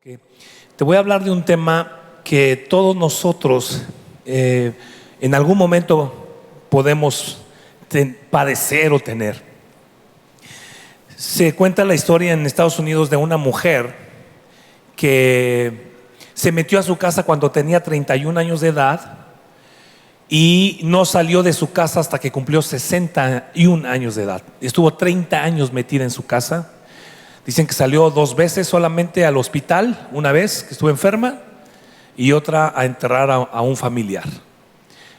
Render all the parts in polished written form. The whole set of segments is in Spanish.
Que Te voy a hablar de un tema que todos nosotros en algún momento podemos padecer o tener. Se cuenta la historia en Estados Unidos de una mujer que se metió a su casa cuando tenía 31 años de edad y no salió de su casa hasta que cumplió 61 años de edad. Estuvo 30 años metida en su casa. Dicen que salió 2 veces solamente al hospital, una vez que estuvo enferma y otra a enterrar a un familiar.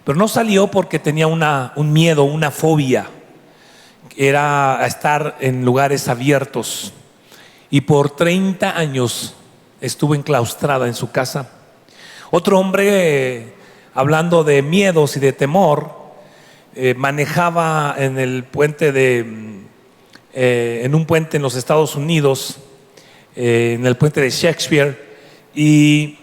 Pero no salió porque tenía un miedo, una fobia. Era estar en lugares abiertos. Y por 30 años estuvo enclaustrada en su casa. Otro hombre, hablando de miedos y de temor, manejaba en el puente en un puente en los Estados Unidos, en el puente de Shakespeare, y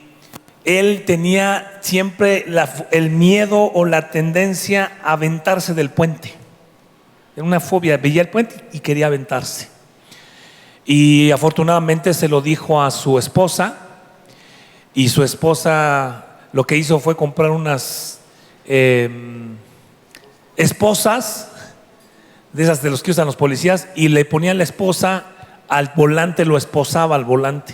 él tenía siempre el miedo o la tendencia a aventarse del puente. Era una fobia, veía el puente y quería aventarse. Y afortunadamente se lo dijo a su esposa, y su esposa lo que hizo fue comprar unas esposas de esas de los que usan los policías, y le ponían la esposa al volante, lo esposaba al volante,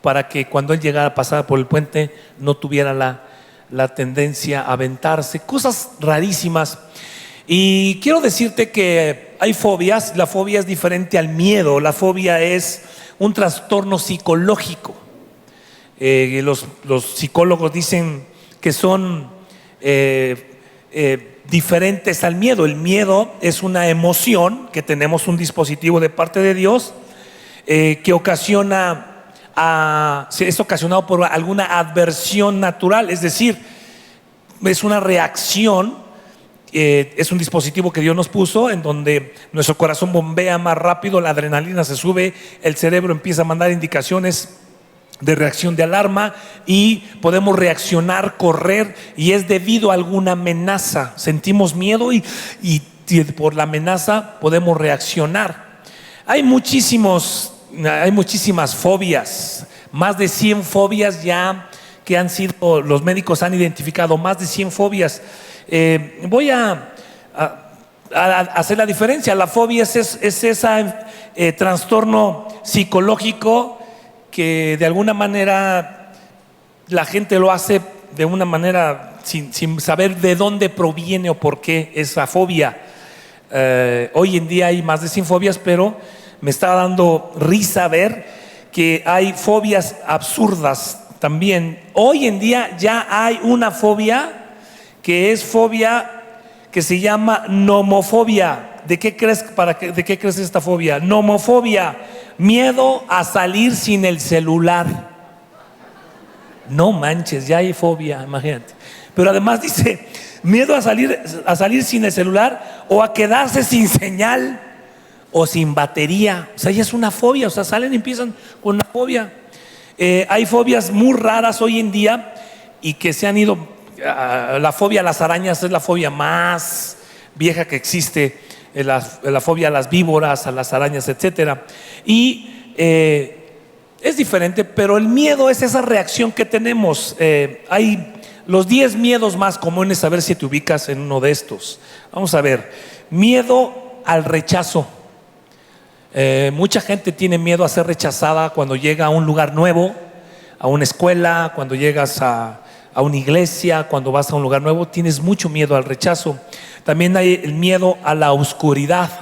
para que cuando él llegara a pasar por el puente no tuviera la tendencia a aventarse. Cosas rarísimas. Y quiero decirte que hay fobias. La fobia es diferente al miedo. La fobia es un trastorno psicológico. Los psicólogos dicen que son diferentes al miedo. El miedo es una emoción que tenemos, un dispositivo de parte de Dios que es ocasionado por alguna adversión natural, es decir, es una reacción, es un dispositivo que Dios nos puso en donde nuestro corazón bombea más rápido, la adrenalina se sube, el cerebro empieza a mandar indicaciones de reacción de alarma y podemos reaccionar, correr, y es debido a alguna amenaza. Sentimos miedo y por la amenaza podemos reaccionar. Hay muchísimas fobias, más de 100 fobias ya que los médicos han identificado, más de 100 fobias. Voy a hacer la diferencia. La fobia es ese trastorno psicológico que de alguna manera la gente lo hace de una manera sin saber de dónde proviene o por qué esa fobia. Hoy en día hay más de 100 fobias, pero me está dando risa ver que hay fobias absurdas también. Hoy en día ya hay una fobia que es fobia que se llama nomofobia. ¿De qué crees esta fobia? Nomofobia. Miedo a salir sin el celular. No manches, ya hay fobia, imagínate. Pero además dice, miedo a salir sin el celular, o a quedarse sin señal o sin batería. O sea, ya es una fobia. O sea, salen y empiezan con una fobia. Hay fobias muy raras hoy en día y que se han ido. La fobia a las arañas es la fobia más vieja que existe. La fobia a las víboras, a las arañas, etcétera. Y es diferente, pero el miedo es esa reacción que tenemos. Hay los 10 miedos más comunes, a ver si te ubicas en uno de estos. Vamos a ver. Miedo al rechazo. Mucha gente tiene miedo a ser rechazada cuando llega a un lugar nuevo, a una escuela, cuando llegas a una iglesia, cuando vas a un lugar nuevo, tienes mucho miedo al rechazo. También hay el miedo a la oscuridad.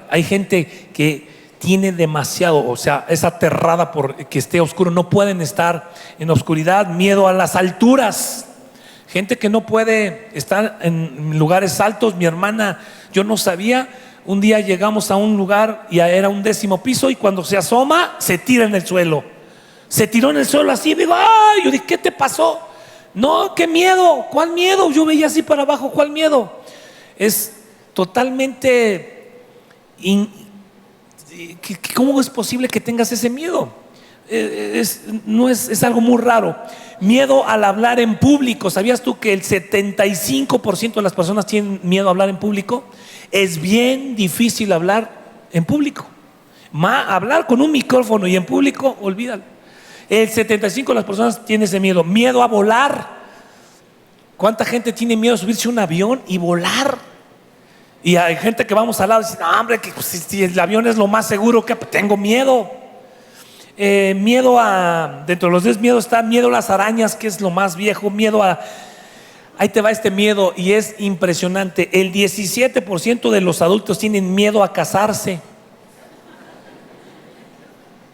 Hay gente que tiene demasiado, o sea, es aterrada por que esté oscuro, no pueden estar en oscuridad. Miedo a las alturas. Gente que no puede estar en lugares altos. Mi hermana, yo no sabía, un día llegamos a un lugar y era un 10º piso, y cuando se asoma se tira en el suelo. Se tiró en el suelo así, y digo, ¡ay! Yo dije, ¿qué te pasó? No, qué miedo. ¿Cuál miedo? Yo veía así para abajo. ¿Cuál miedo? Es totalmente ¿cómo es posible que tengas ese miedo? Es algo muy raro. Miedo al hablar en público. ¿Sabías tú que el 75% de las personas tienen miedo a hablar en público? Es bien difícil hablar en público. Hablar con un micrófono y en público, olvídalo. El 75% de las personas tiene ese miedo. Miedo a volar. ¿Cuánta gente tiene miedo a subirse a un avión y volar? Y hay gente que vamos al lado y dice, no, hombre, que si el avión es lo más seguro, que tengo miedo. Miedo a, dentro de los 10 miedos está miedo a las arañas, que es lo más viejo. Miedo a, ahí te va este miedo y es impresionante. El 17% de los adultos tienen miedo a casarse.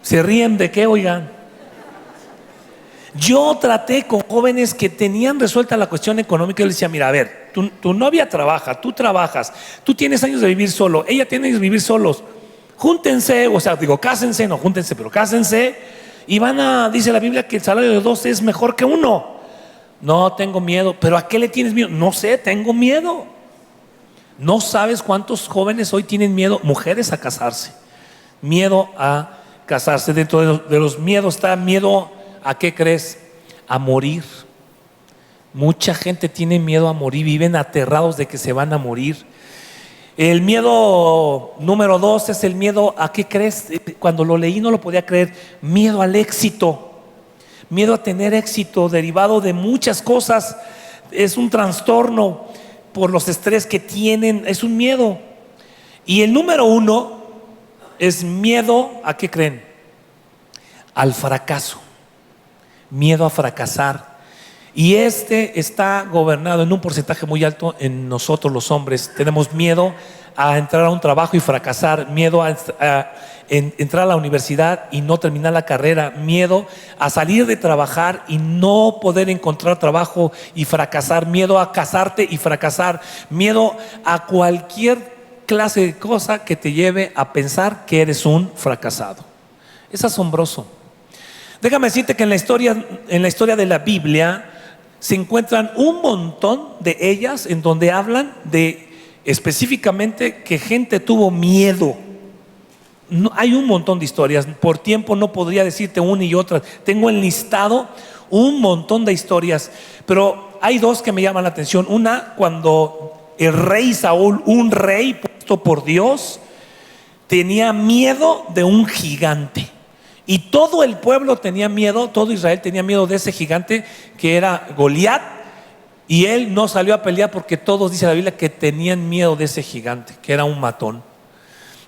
¿Se ríen de qué, oigan? Yo traté con jóvenes que tenían resuelta la cuestión económica y les decía, mira, a ver, tu novia trabaja, tú trabajas, tú tienes años de vivir solo, ella tiene años de vivir solos, júntense, o sea, digo, cásense, no júntense, pero cásense y dice la Biblia que el salario de dos es mejor que uno. No, tengo miedo. ¿Pero a qué le tienes miedo? No sé, tengo miedo. No sabes cuántos jóvenes hoy tienen miedo, mujeres, a casarse. Miedo a casarse. Dentro de los miedos está miedo. ¿A qué crees? A morir. Mucha gente tiene miedo a morir, viven aterrados de que se van a morir. El miedo número 2 es el miedo a qué crees. Cuando lo leí no lo podía creer. Miedo al éxito. Miedo a tener éxito derivado de muchas cosas. Es un trastorno por los estrés que tienen. Es un miedo. Y el número 1 es miedo a qué creen. Al fracaso. Miedo a fracasar. Y está gobernado en un porcentaje muy alto en nosotros los hombres. Tenemos miedo a entrar a un trabajo y fracasar, miedo a entrar a la universidad y no terminar la carrera, miedo a salir de trabajar y no poder encontrar trabajo y fracasar, miedo a casarte y fracasar, miedo a cualquier clase de cosa que te lleve a pensar que eres un fracasado. Es asombroso. Déjame decirte que en la historia de la Biblia se encuentran un montón de ellas en donde hablan de específicamente que gente tuvo miedo. No, hay un montón de historias. Por tiempo no podría decirte una y otra. Tengo enlistado un montón de historias, pero hay dos que me llaman la atención. Una, cuando el rey Saúl, un rey puesto por Dios, tenía miedo de un gigante. Y todo el pueblo tenía miedo, todo Israel tenía miedo de ese gigante que era Goliat. Y él no salió a pelear porque todos, dice la Biblia, que tenían miedo de ese gigante, que era un matón.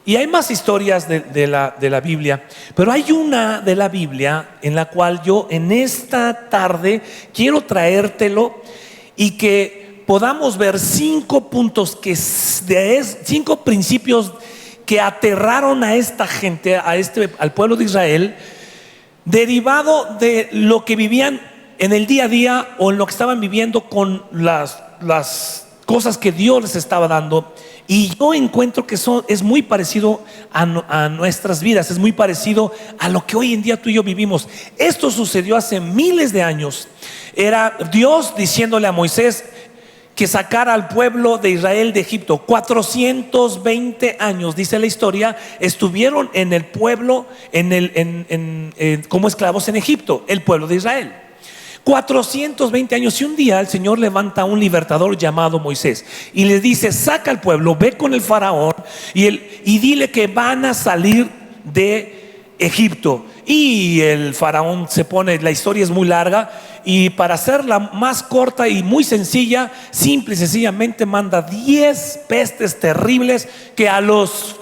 Y hay más historias de la Biblia, pero hay una de la Biblia en la cual yo en esta tarde quiero traértelo y que podamos ver 5 puntos, 5 principios que aterraron a esta gente, al pueblo de Israel, derivado de lo que vivían en el día a día o en lo que estaban viviendo con las cosas que Dios les estaba dando. Y yo encuentro que es muy parecido a nuestras vidas, es muy parecido a lo que hoy en día tú y yo vivimos. Esto sucedió hace miles de años. Era Dios diciéndole a Moisés que sacara al pueblo de Israel de Egipto. 420 años, dice la historia, estuvieron en el pueblo, como esclavos en Egipto, el pueblo de Israel. 420 años. Y un día el Señor levanta a un libertador llamado Moisés y le dice: saca al pueblo, ve con el faraón y dile que van a salir de Egipto. Y el faraón se pone, la historia es muy larga, y para hacerla más corta y muy sencilla, simple y sencillamente manda 10 pestes terribles que a los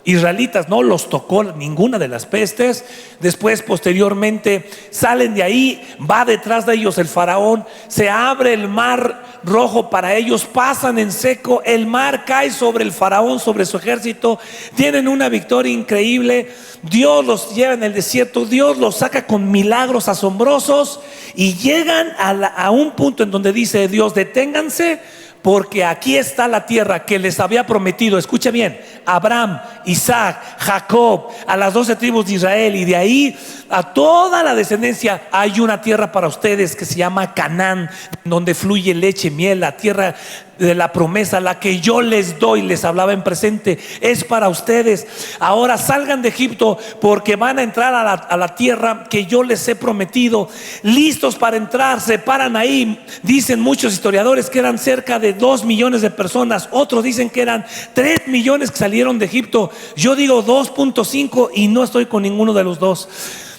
israelitas no los tocó ninguna de las pestes. Después, posteriormente, salen de ahí, va detrás de ellos el faraón, se abre el mar rojo para ellos, pasan en seco, el mar cae sobre el faraón, sobre su ejército, tienen una victoria increíble. Dios los lleva en el desierto, Dios los saca con milagros asombrosos y llegan a un punto en donde dice Dios: deténganse, porque aquí está la tierra que les había prometido. Escucha bien: Abraham, Isaac, Jacob, a las 12 tribus de Israel, y de ahí a toda la descendencia. Hay una tierra para ustedes que se llama Canaán, donde fluye leche y miel, la tierra de la promesa, la que yo les doy. Les hablaba en presente, es para ustedes. Ahora salgan de Egipto, porque van a entrar a la tierra que yo les he prometido. Listos para entrar, se paran ahí. Dicen muchos historiadores que eran cerca de 2 millones de personas, otros dicen que eran 3 millones que salieron de Egipto. Yo digo 2.5 y no estoy con ninguno de los dos.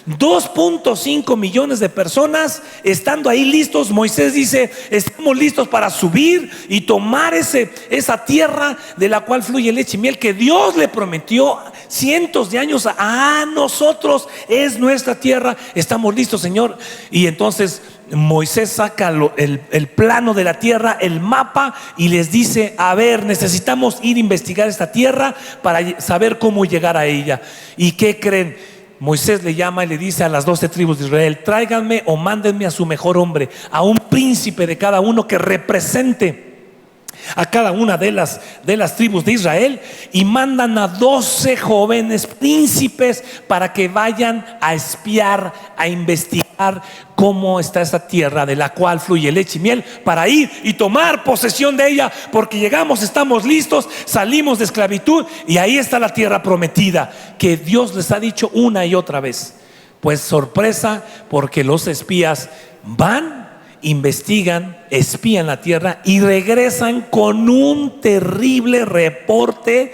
2.5 millones de personas estando ahí listos. Moisés dice: estamos listos para subir y tomar esa tierra de la cual fluye leche y miel, que Dios le prometió cientos de años a nosotros. Es nuestra tierra, estamos listos, Señor. Y entonces Moisés saca el plano de la tierra, el mapa, y les dice: a ver, necesitamos ir a investigar esta tierra para saber cómo llegar a ella. ¿Y qué creen? Moisés le llama y le dice a las 12 tribus de Israel: tráiganme o mándenme a su mejor hombre, a un príncipe de cada uno que represente a cada una de las tribus de Israel, y mandan a 12 jóvenes príncipes para que vayan a espiar, a investigar cómo está esa tierra de la cual fluye leche y miel, para ir y tomar posesión de ella, porque llegamos, estamos listos, salimos de esclavitud y ahí está la tierra prometida que Dios les ha dicho una y otra vez. Pues sorpresa, porque los espías van, investigan, espían la tierra y regresan con un terrible reporte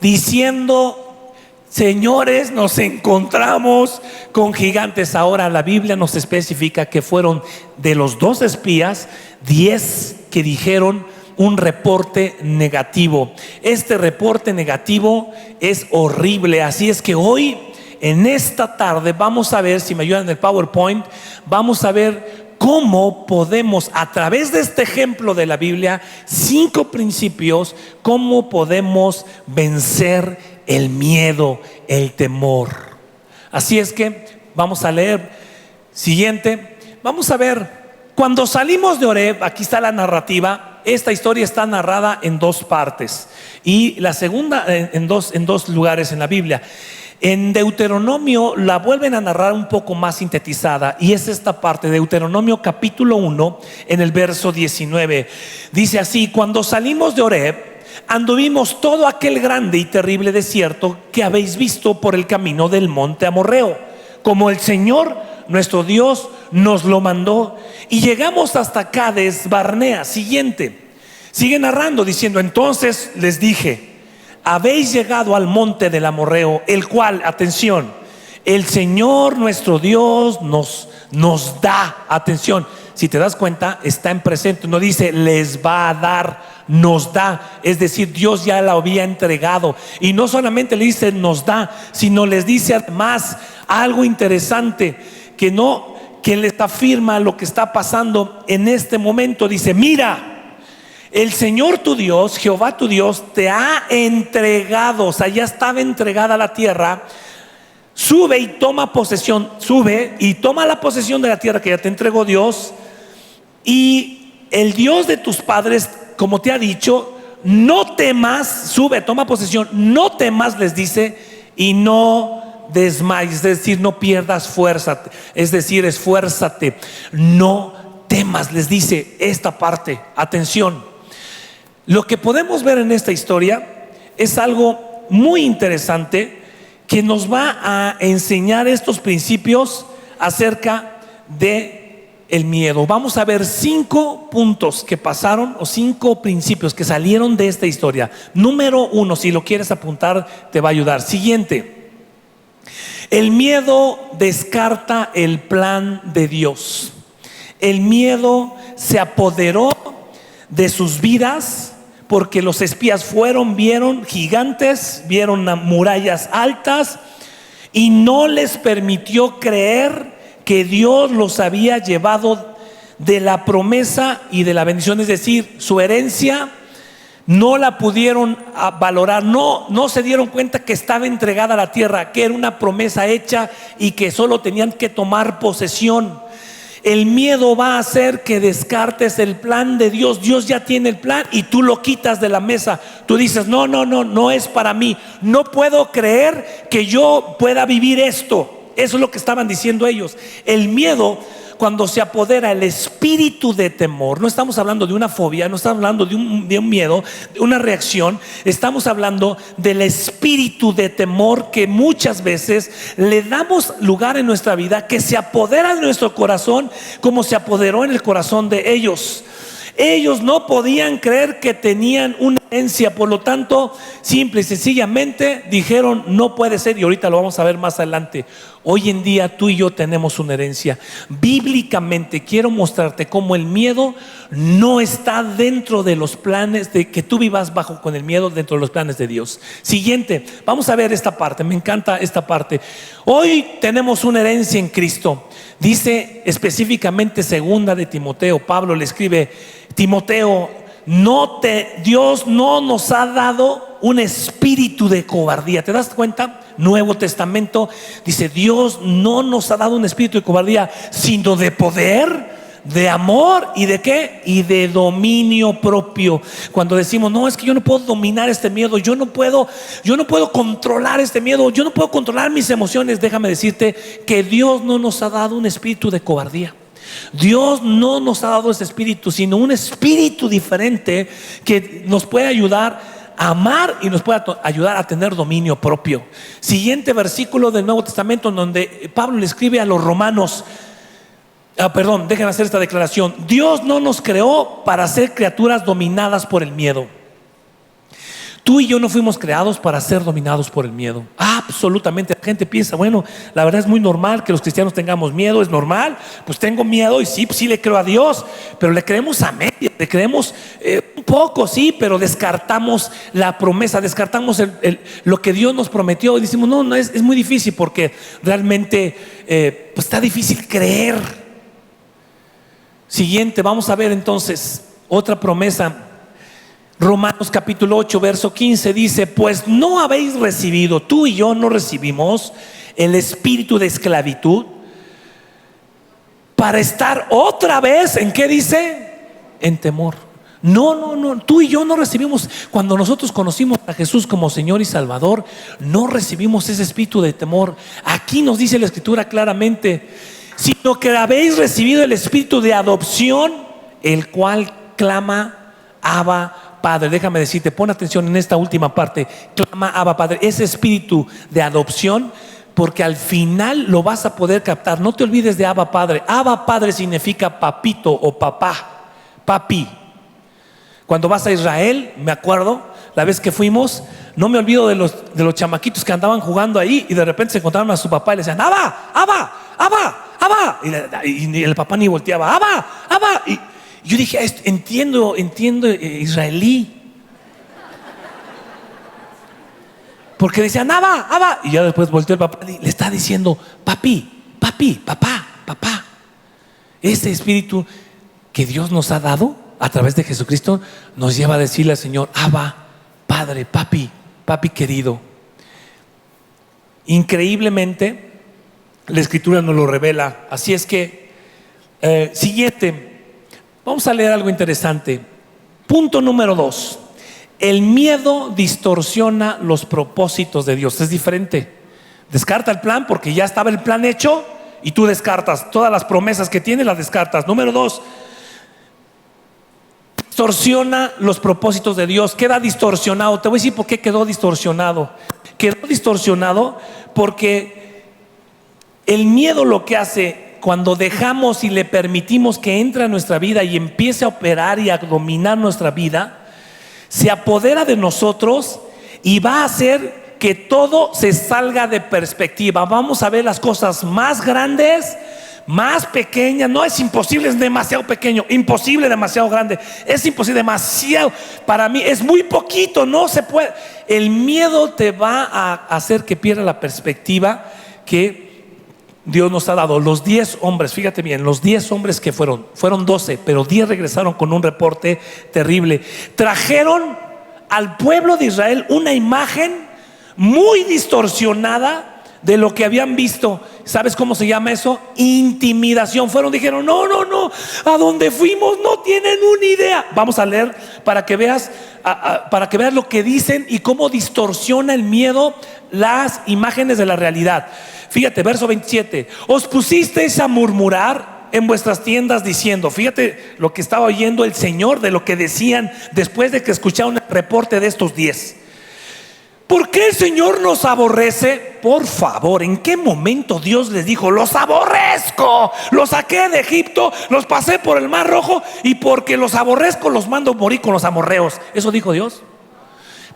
diciendo: señores, nos encontramos con gigantes. Ahora la Biblia nos especifica que fueron de los 2 espías, 10 que dijeron un reporte negativo. Este reporte negativo es horrible. Así es que hoy, en esta tarde, vamos a ver, si me ayudan en el PowerPoint, vamos a ver cómo podemos, a través de este ejemplo de la Biblia, 5 principios, cómo podemos vencer el miedo, el temor. Así es que vamos a leer. Siguiente, vamos a ver. Cuando salimos de Horeb, aquí está la narrativa. Esta historia está narrada en 2 partes, y la segunda en dos lugares en la Biblia. En Deuteronomio la vuelven a narrar un poco más sintetizada, y es esta parte, Deuteronomio capítulo 1, en el verso 19. Dice así: cuando salimos de Horeb, anduvimos todo aquel grande y terrible desierto que habéis visto por el camino del monte Amorreo, como el Señor nuestro Dios nos lo mandó, y llegamos hasta Cades Barnea. Siguiente, sigue narrando diciendo: entonces les dije: habéis llegado al monte del Amorreo, el cual, atención, el Señor nuestro Dios nos da. Atención, si te das cuenta, está en presente, no dice les va a dar, nos da. Es decir, Dios ya la había entregado, y no solamente le dice nos da, sino les dice además algo interesante que les afirma lo que está pasando en este momento. Dice: mira, el Señor tu Dios, Jehová tu Dios, te ha entregado. O sea, ya estaba entregada la tierra. Sube y toma posesión. Sube y toma la posesión de la tierra que ya te entregó Dios. Y el Dios de tus padres, como te ha dicho, no temas. Sube, toma posesión, no temas, les dice, y no desmayes. Es decir, no pierdas fuerza. Es decir, esfuérzate, no temas, les dice esta parte. Atención. Lo que podemos ver en esta historia es algo muy interesante que nos va a enseñar estos principios acerca de el miedo. Vamos a ver 5 puntos que pasaron, o 5 principios que salieron de esta historia. Número 1, si lo quieres apuntar, te va a ayudar. Siguiente: el miedo descarta el plan de Dios. El miedo se apoderó de sus vidas, porque los espías vieron gigantes, vieron murallas altas, y no les permitió creer que Dios los había llevado de la promesa y de la bendición. Es decir, su herencia no la pudieron valorar, no se dieron cuenta que estaba entregada la tierra, que era una promesa hecha y que solo tenían que tomar posesión. El miedo va a hacer que descartes el plan de Dios. Dios ya tiene el plan y tú lo quitas de la mesa. Tú dices: no es para mí. No puedo creer que yo pueda vivir esto. Eso es lo que estaban diciendo ellos. El miedo, cuando se apodera el espíritu de temor, no estamos hablando de una fobia, no estamos hablando de un miedo, de una reacción. Estamos hablando del espíritu de temor que muchas veces le damos lugar en nuestra vida, que se apodera de nuestro corazón como se apoderó en el corazón de ellos. Ellos no podían creer que tenían una herencia, por lo tanto, simple y sencillamente dijeron: no puede ser. Y ahorita lo vamos a ver más adelante. Hoy en día tú y yo tenemos una herencia. Bíblicamente quiero mostrarte cómo el miedo no está dentro de los planes de que tú vivas bajo con el miedo dentro de los planes de Dios. Siguiente, vamos a ver esta parte. Me encanta esta parte. Hoy tenemos una herencia en Cristo. Dice específicamente segunda de Timoteo. Pablo le escribe: Timoteo, Dios no nos ha dado un espíritu de cobardía. ¿Te das cuenta? Nuevo Testamento dice: Dios no nos ha dado un espíritu de cobardía, sino de poder, de amor y de ¿qué? Y de dominio propio. Cuando decimos: no, es que yo no puedo dominar este miedo, yo no puedo controlar este miedo, yo no puedo controlar mis emociones. Déjame decirte que Dios no nos ha dado un espíritu de cobardía. Dios no nos ha dado ese espíritu, sino un espíritu diferente que nos puede ayudar a amar y nos puede ayudar a tener dominio propio. Siguiente versículo del Nuevo Testamento, donde Pablo le escribe a los romanos. Déjenme hacer esta declaración. Dios no nos creó para ser criaturas dominadas por el miedo. Tú y yo no fuimos creados para ser dominados por el miedo. Absolutamente. La gente piensa: bueno, la verdad es muy normal que los cristianos tengamos miedo. Es normal, pues tengo miedo y sí le creo a Dios, pero le creemos a medias, le creemos un poco, sí, pero descartamos la promesa, descartamos lo que Dios nos prometió y decimos: no, es muy difícil, porque realmente pues está difícil creer. Siguiente, vamos a ver entonces otra promesa. Romanos capítulo 8 verso 15 dice: pues no habéis recibido, tú y yo no recibimos el espíritu de esclavitud para estar otra vez, ¿en qué dice? En temor. No, tú y yo no recibimos. Cuando nosotros conocimos a Jesús como Señor y Salvador, no recibimos ese espíritu de temor. Aquí nos dice la Escritura claramente: sino que habéis recibido el espíritu de adopción, el cual clama: Abba, Padre. Déjame decirte, pon atención en esta última parte. Clama: Abba, Padre. Ese espíritu de adopción, porque al final lo vas a poder captar. No te olvides de Abba, Padre. Abba, Padre significa papito o papá, papi. Cuando vas a Israel, me acuerdo la vez que fuimos, no me olvido de los chamaquitos que andaban jugando ahí y de repente se encontraron a su papá y le decían: Abba, Abba, Abba, Abba. Y el papá ni volteaba: Abba, Abba. Y yo dije: entiendo israelí, porque decían: Abba, Abba. Y ya después volteó el papá y le está diciendo: papi, papi, papá, papá. Ese espíritu que Dios nos ha dado a través de Jesucristo nos lleva a decirle al Señor: Abba, Padre, papi, papi querido. Increíblemente la Escritura nos lo revela. Así es que siguiente, vamos a leer algo interesante. Punto número 2: el miedo distorsiona los propósitos de Dios. Es diferente. Descarta el plan, porque ya estaba el plan hecho y tú descartas todas las promesas que tiene, las descartas. Número 2: distorsiona los propósitos de Dios. Queda distorsionado. Te voy a decir por qué quedó distorsionado. Quedó distorsionado porque el miedo lo que hace, cuando dejamos y le permitimos que entre a nuestra vida y empiece a operar y a dominar nuestra vida, se apodera de nosotros y va a hacer que todo se salga de perspectiva. Vamos a ver las cosas más grandes, más pequeñas. No es imposible, es demasiado pequeño. Imposible, demasiado grande. Es imposible, demasiado. Para mí es muy poquito, no se puede. El miedo te va a hacer que pierdas la perspectiva que Dios nos ha dado. Los 10 hombres, fíjate bien, los 10 hombres que fueron 12, pero 10 regresaron con un reporte terrible. Trajeron al pueblo de Israel una imagen muy distorsionada de lo que habían visto. ¿Sabes cómo se llama eso? Intimidación. Dijeron: no, a donde fuimos no tienen una idea. Vamos a leer para que veas lo que dicen y cómo distorsiona el miedo las imágenes de la realidad. Fíjate, verso 27: os pusisteis a murmurar en vuestras tiendas diciendo. Fíjate lo que estaba oyendo el Señor de lo que decían después de que escucharon el reporte de estos 10. ¿Por qué el Señor nos aborrece? Por favor, ¿en qué momento Dios les dijo: los aborrezco, los saqué de Egipto, los pasé por el Mar Rojo y porque los aborrezco los mando morir con los amorreos? ¿Eso dijo Dios?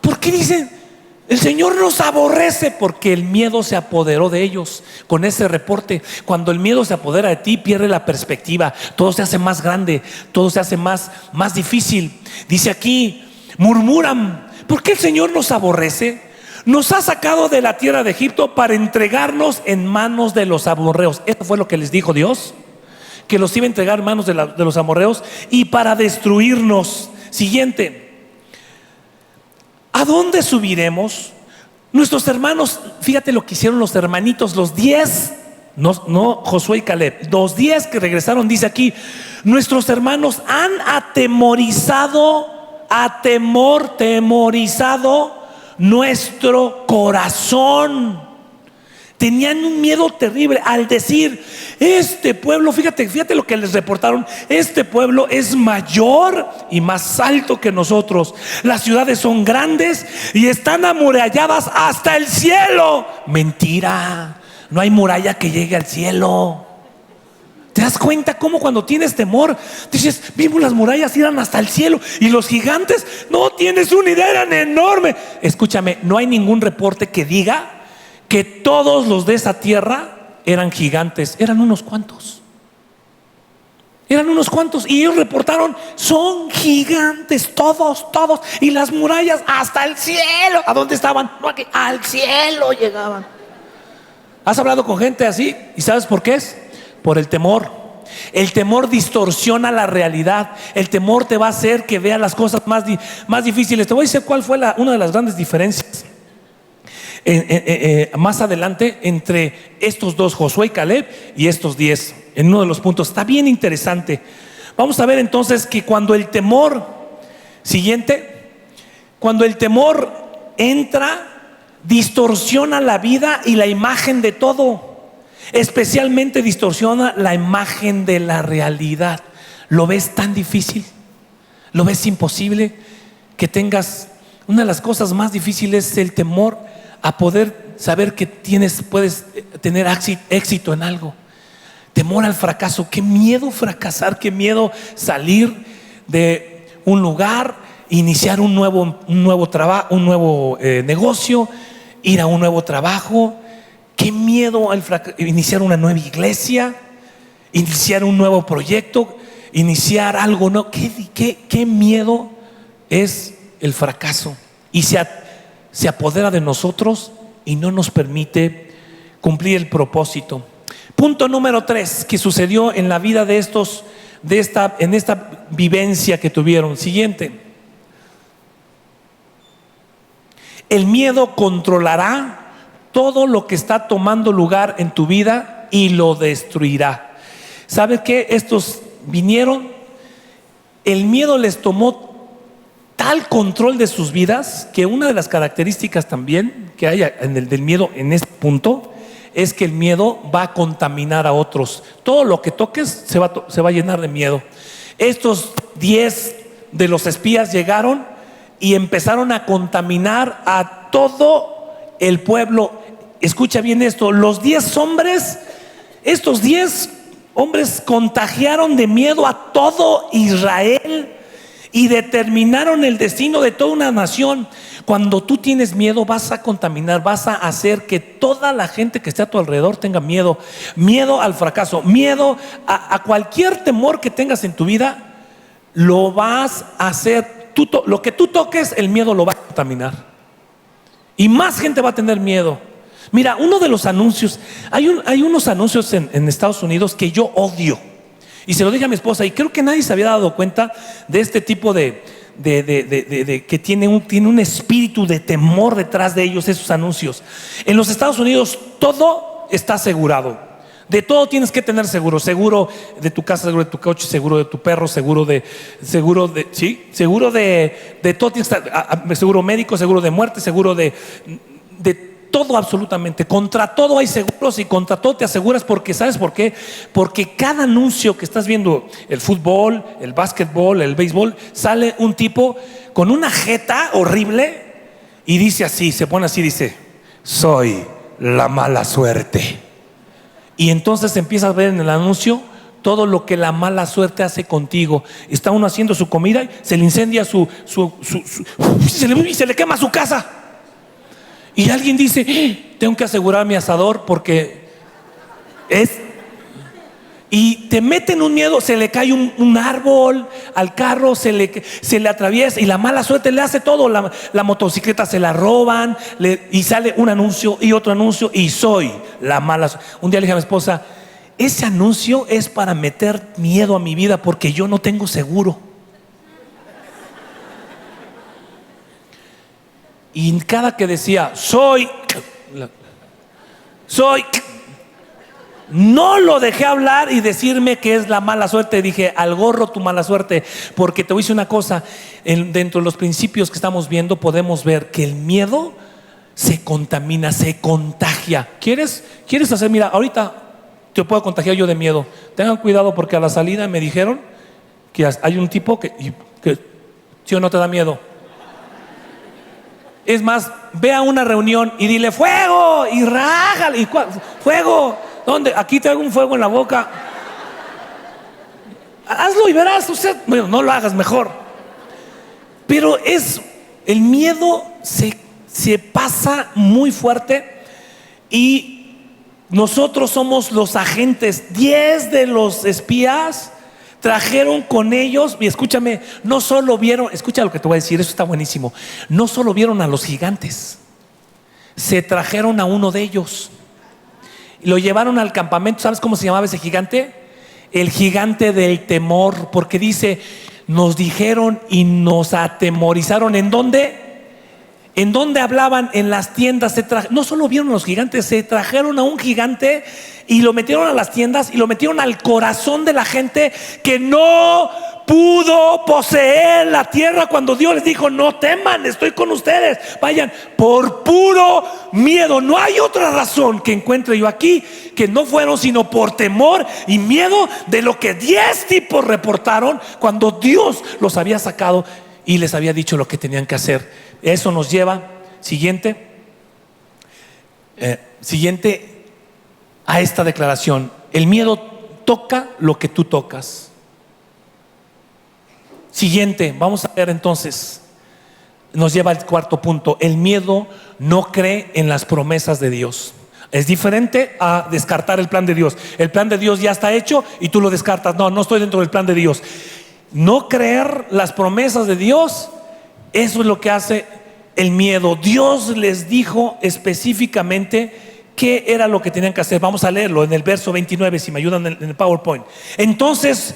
¿Por qué dicen el Señor nos aborrece? Porque el miedo se apoderó de ellos. Con ese reporte, cuando el miedo se apodera de ti, pierde la perspectiva, todo se hace más grande, todo se hace más difícil. Dice aquí, murmuran: ¿por qué el Señor nos aborrece? Nos ha sacado de la tierra de Egipto para entregarnos en manos de los amorreos. Eso fue lo que les dijo Dios, que los iba a entregar en manos de los amorreos y para destruirnos. Siguiente: ¿a dónde subiremos? Nuestros hermanos, fíjate lo que hicieron los hermanitos, los 10, no Josué y Caleb, los 10 que regresaron. Dice aquí: nuestros hermanos han temorizado nuestro corazón. Tenían un miedo terrible al decir: este pueblo, fíjate lo que les reportaron: este pueblo es mayor y más alto que nosotros, las ciudades son grandes y están amuralladas hasta el cielo. Mentira, no hay muralla que llegue al cielo. ¿Te das cuenta cómo cuando tienes temor dices: vimos las murallas, iban hasta el cielo, y los gigantes, no tienes una idea, eran enormes? Escúchame, no hay ningún reporte que diga que todos los de esa tierra eran gigantes. Eran unos cuantos. Y ellos reportaron: son gigantes, todos. Y las murallas hasta el cielo. ¿A dónde estaban? No, aquí, al cielo llegaban. ¿Has hablado con gente así? ¿Y sabes por qué es? Por el temor. El temor distorsiona la realidad. El temor te va a hacer que veas las cosas más difíciles. Te voy a decir cuál fue una de las grandes diferencias más adelante entre estos dos, Josué y Caleb, y estos 10, en uno de los puntos. Está bien interesante. Vamos a ver entonces que cuando el temor entra, distorsiona la vida y la imagen de todo. Especialmente distorsiona la imagen de la realidad. Lo ves tan difícil, lo ves imposible, que tengas una de las cosas más difíciles es el temor a poder saber que puedes tener éxito en algo. Temor al fracaso. Qué miedo fracasar, qué miedo salir de un lugar, iniciar un nuevo trabajo, un nuevo negocio, ir a un nuevo trabajo. Qué miedo iniciar una nueva iglesia, iniciar un nuevo proyecto, iniciar algo, ¿no? Qué miedo es el fracaso. Y se apodera de nosotros y no nos permite cumplir el propósito. Punto número 3 que sucedió en la vida de estos, en esta vivencia que tuvieron. Siguiente: el miedo controlará todo lo que está tomando lugar en tu vida y lo destruirá. ¿Sabes qué? Estos vinieron, el miedo les tomó tal control de sus vidas que una de las características también que hay del miedo en este punto es que el miedo va a contaminar a otros. Todo lo que toques se va a llenar de miedo. Estos 10 de los espías llegaron y empezaron a contaminar a todo el pueblo. Escucha bien esto: los 10 hombres, estos 10 hombres contagiaron de miedo a todo Israel y determinaron el destino de toda una nación. Cuando tú tienes miedo, vas a contaminar, vas a hacer que toda la gente que esté a tu alrededor tenga miedo. Miedo al fracaso, miedo a cualquier temor que tengas en tu vida, lo vas a hacer. Lo que tú toques, el miedo lo va a contaminar. Y más gente va a tener miedo. Mira, uno de los anuncios, hay unos anuncios en Estados Unidos que yo odio. Y se lo dije a mi esposa, y creo que nadie se había dado cuenta de este tipo de que tiene un espíritu de temor detrás de ellos, esos anuncios. En los Estados Unidos todo está asegurado. De todo tienes que tener seguro. Seguro de tu casa, seguro de tu coche, seguro de tu perro, seguro de todo. Tienes seguro médico, seguro de muerte, seguro de todo, absolutamente. Contra todo hay seguros y contra todo te aseguras, porque ¿sabes por qué? Porque cada anuncio que estás viendo, el fútbol, el básquetbol, el béisbol, sale un tipo con una jeta horrible Y dice así, se pone así, dice: soy la mala suerte. Y entonces empieza a ver en el anuncio todo lo que la mala suerte hace contigo. Está uno haciendo su comida y se le incendia y se le quema su casa. Y alguien dice: tengo que asegurar mi asador porque es... Y te meten un miedo, se le cae un árbol al carro, se le atraviesa, y la mala suerte le hace todo. La motocicleta se la roban, y sale un anuncio y otro anuncio, y soy la mala suerte. Un día le dije a mi esposa: ese anuncio es para meter miedo a mi vida porque yo no tengo seguro. Y cada que decía soy, no lo dejé hablar y decirme que es la mala suerte. Dije: al gorro tu mala suerte. Porque te voy a decir una cosa, dentro de los principios que estamos viendo podemos ver que el miedo se contamina, se contagia. ¿Quieres hacer? Mira, ahorita te puedo contagiar yo de miedo. Tengan cuidado porque a la salida me dijeron que hay un tipo que ¿sí o no te da miedo? Es más, ve a una reunión y dile: fuego, y rájale. ¿Y fuego? ¿Dónde? Aquí traigo un fuego en la boca. Hazlo y verás. Bueno, no lo hagas, mejor. Pero el miedo se pasa muy fuerte. Y nosotros somos los agentes. 10 de los espías trajeron con ellos, y escúchame, no solo vieron, escucha lo que te voy a decir, eso está buenísimo. No solo vieron a los gigantes, se trajeron a uno de ellos. Lo llevaron al campamento. ¿Sabes cómo se llamaba ese gigante? El gigante del temor. Porque dice: nos dijeron y nos atemorizaron. ¿En dónde? ¿En dónde hablaban? En las tiendas. No solo vieron a los gigantes, se trajeron a un gigante y lo metieron a las tiendas y lo metieron al corazón de la gente que no pudo poseer la tierra cuando Dios les dijo: no teman, estoy con ustedes, vayan. Por puro miedo. No hay otra razón que encuentre yo aquí que no fueron sino por temor y miedo de lo que 10 tipos reportaron cuando Dios los había sacado y les había dicho lo que tenían que hacer. Eso nos lleva, siguiente a esta declaración: el miedo toca lo que tú tocas. Siguiente, vamos a ver entonces, nos lleva al cuarto punto: el miedo no cree en las promesas de Dios. Es diferente a descartar el plan de Dios. El plan de Dios ya está hecho y tú lo descartas. No estoy dentro del plan de Dios. No creer las promesas de Dios, eso es lo que hace el miedo. Dios les dijo específicamente qué era lo que tenían que hacer. Vamos a leerlo en el verso 29, si me ayudan en el PowerPoint. Entonces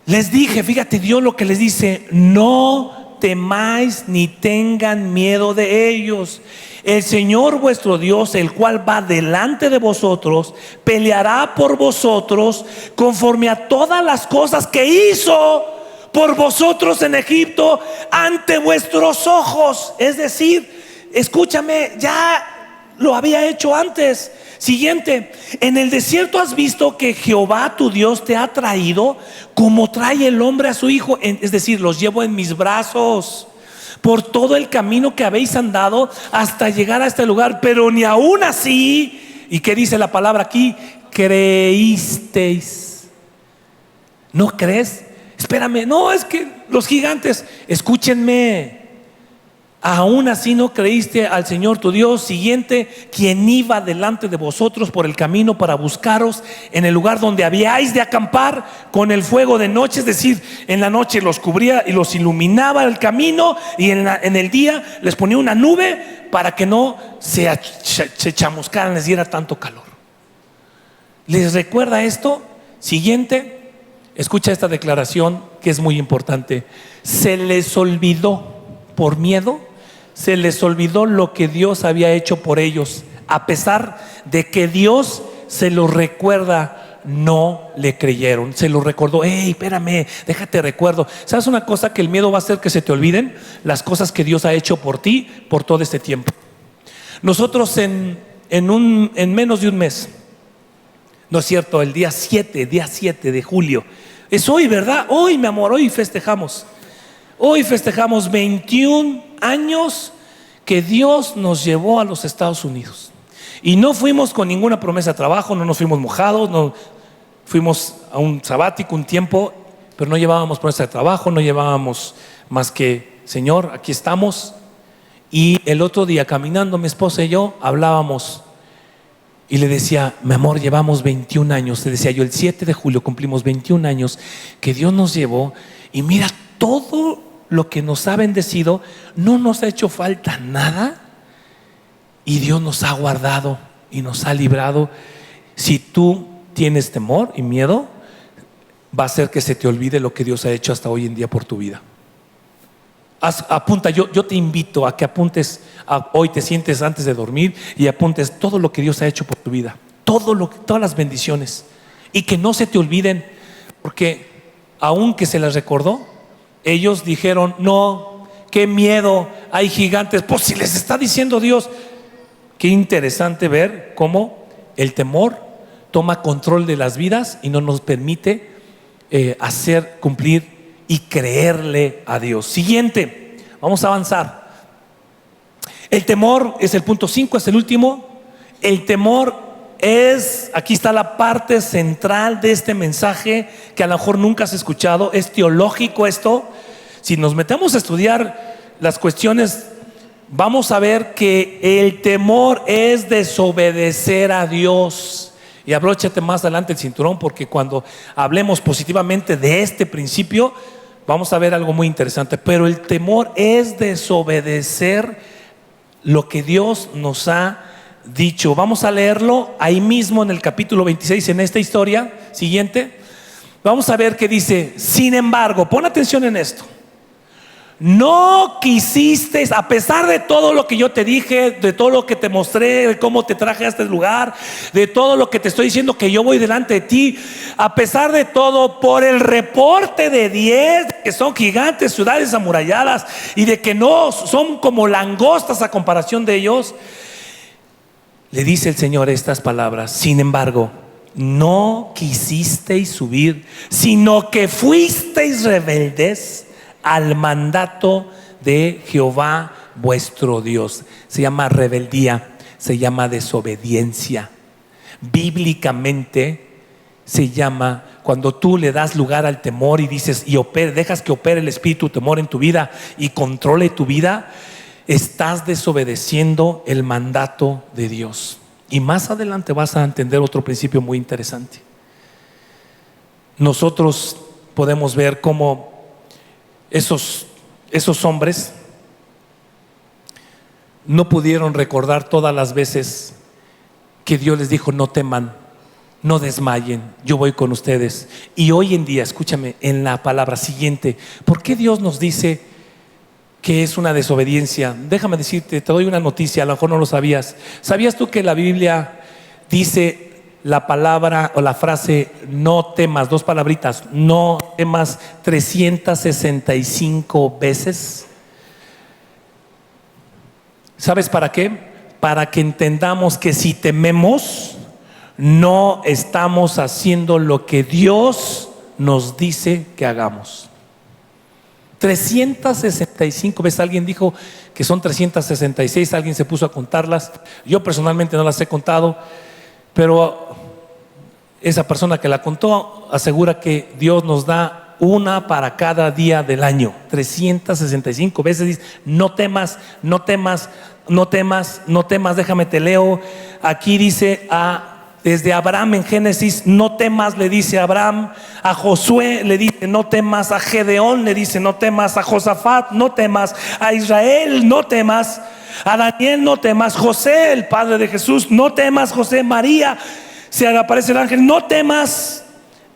les dije, fíjate Dios lo que les dice: no temáis ni tengan miedo de ellos. El Señor vuestro Dios, el cual va delante de vosotros, peleará por vosotros conforme a todas las cosas que hizo por vosotros en Egipto ante vuestros ojos. Es decir, escúchame, ya lo había hecho antes. Siguiente: en el desierto has visto que Jehová tu Dios te ha traído como trae el hombre a su hijo, es decir, los llevo en mis brazos por todo el camino que habéis andado hasta llegar a este lugar, pero ni aún así, ¿y qué dice la palabra aquí? Creísteis. ¿No crees? Espérame, no, es que los gigantes, escúchenme, aún así no creíste al Señor tu Dios. Siguiente: quien iba delante de vosotros por el camino para buscaros en el lugar donde habíais de acampar con el fuego de noche, es decir, en la noche los cubría y los iluminaba el camino, y en el día les ponía una nube para que no se chamuscaran, les diera tanto calor. ¿Les recuerda esto? Siguiente, escucha esta declaración que es muy importante: se les olvidó, por miedo, se les olvidó lo que Dios había hecho por ellos. A pesar de que Dios se los recuerda, no le creyeron. Se los recordó: hey, espérame, déjate recuerdo. ¿Sabes una cosa? Que el miedo va a hacer que se te olviden las cosas que Dios ha hecho por ti por todo este tiempo. Nosotros en menos de un mes, no es cierto, el día 7 de julio, es hoy, ¿verdad? Hoy, mi amor, hoy festejamos 21 años que Dios nos llevó a los Estados Unidos. Y no fuimos con ninguna promesa de trabajo, no nos fuimos mojados, no fuimos a un sabático un tiempo, pero no llevábamos promesa de trabajo, no llevábamos más que, Señor, aquí estamos. Y el otro día caminando mi esposa y yo hablábamos y le decía, mi amor, llevamos 21 años, te decía yo, el 7 de julio cumplimos 21 años que Dios nos llevó, y mira todo lo que nos ha bendecido, no nos ha hecho falta nada, y Dios nos ha guardado y nos ha librado. Si tú tienes temor y miedo, va a hacer que se te olvide lo que Dios ha hecho hasta hoy en día por tu vida. Apunta, yo te invito a que apuntes, hoy te sientes antes de dormir y apuntes todo lo que Dios ha hecho por tu vida, todas las bendiciones, y que no se te olviden, porque aunque se las recordó, ellos dijeron, no, qué miedo, hay gigantes. Pues si les está diciendo Dios. Qué interesante ver cómo el temor toma control de las vidas y no nos permite hacer cumplir y creerle a Dios. Siguiente, vamos a avanzar. El temor es el punto 5, es el último. El temor es, aquí está la parte central de este mensaje que a lo mejor nunca has escuchado. Es teológico esto. Si nos metemos a estudiar las cuestiones, vamos a ver que el temor es desobedecer a Dios. Y abróchate más adelante el cinturón, porque cuando hablemos positivamente de este principio, vamos a ver algo muy interesante. Pero el temor es desobedecer lo que Dios nos ha dicho. Vamos a leerlo ahí mismo en el capítulo 26, en esta historia. Siguiente. Vamos a ver qué dice. Sin embargo, pon atención en esto. No quisisteis, a pesar de todo lo que yo te dije, de todo lo que te mostré, de cómo te traje a este lugar, de todo lo que te estoy diciendo, que yo voy delante de ti, a pesar de todo, por el reporte de 10, que son gigantes, ciudades amuralladas, y de que no son como langostas a comparación de ellos, le dice el Señor estas palabras. Sin embargo, no quisisteis subir, sino que fuisteis rebeldes al mandato de Jehová vuestro Dios. Se llama rebeldía, se llama desobediencia. Bíblicamente se llama cuando tú le das lugar al temor y dices y dejas que opere el espíritu temor en tu vida y controle tu vida, estás desobedeciendo el mandato de Dios. Y más adelante vas a entender otro principio muy interesante. Nosotros podemos ver cómo esos hombres no pudieron recordar todas las veces que Dios les dijo: no teman, no desmayen, yo voy con ustedes. Y hoy en día, escúchame, en la palabra siguiente, ¿por qué Dios nos dice que es una desobediencia? Déjame decirte, te doy una noticia, a lo mejor no lo sabías. ¿Sabías tú que la Biblia dice la palabra o la frase no temas, dos palabritas, no temas, 365 veces? ¿Sabes para qué? Para que entendamos que si tememos, no estamos haciendo lo que Dios nos dice que hagamos. 365 veces. Alguien dijo que son 366, alguien se puso a contarlas. Yo personalmente no las he contado, pero esa persona que la contó asegura que Dios nos da una para cada día del año. 365 veces dice: no temas, no temas, no temas, no temas. Déjame te leo. Aquí dice desde Abraham en Génesis: no temas, le dice a Abraham. A Josué le dice: no temas. A Gedeón le dice: no temas. A Josafat: no temas. A Israel: no temas. A Daniel: no temas. José, el padre de Jesús: no temas. José, María, se aparece el ángel: no temas.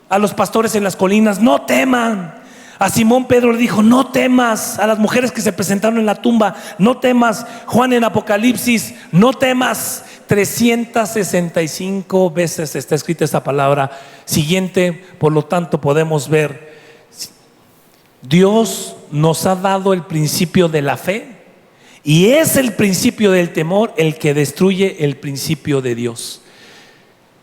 A los pastores en las colinas: no teman. A Simón Pedro le dijo: no temas. A las mujeres que se presentaron en la tumba: no temas. Juan en Apocalipsis: no temas. 365 veces está escrita esta palabra. Siguiente, por lo tanto podemos ver, Dios nos ha dado el principio de la fe, y es el principio del temor el que destruye el principio de Dios.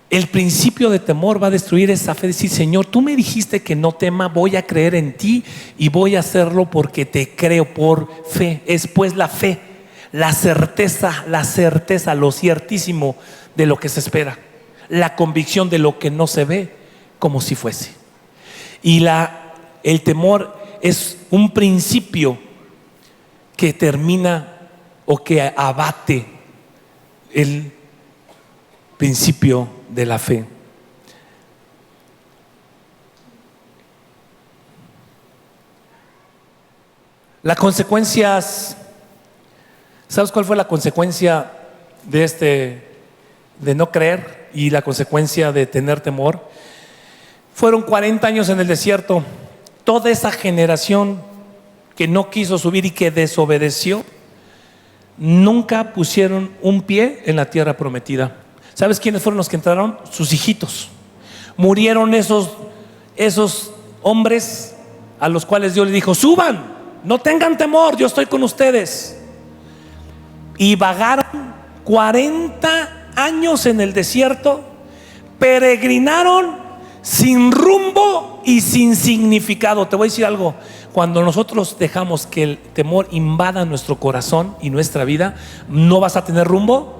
El principio de temor va a destruir esa fe, decir: Señor, tú me dijiste que no tema, voy a creer en ti y voy a hacerlo porque te creo por fe. Es pues la fe, La certeza, lo ciertísimo de lo que se espera. La convicción de lo que no se ve como si fuese. Y el temor es un principio que termina o que abate el principio de la fe. Las consecuencias, ¿sabes cuál fue la consecuencia de no creer y la consecuencia de tener temor? Fueron 40 años en el desierto. Toda esa generación que no quiso subir y que desobedeció, nunca pusieron un pie en la tierra prometida. ¿Sabes quiénes fueron los que entraron? Sus hijitos. Murieron esos hombres a los cuales Dios les dijo: suban, no tengan temor, yo estoy con ustedes. Y vagaron 40 años en el desierto, peregrinaron sin rumbo y sin significado. Te voy a decir algo: cuando nosotros dejamos que el temor invada nuestro corazón y nuestra vida, no vas a tener rumbo.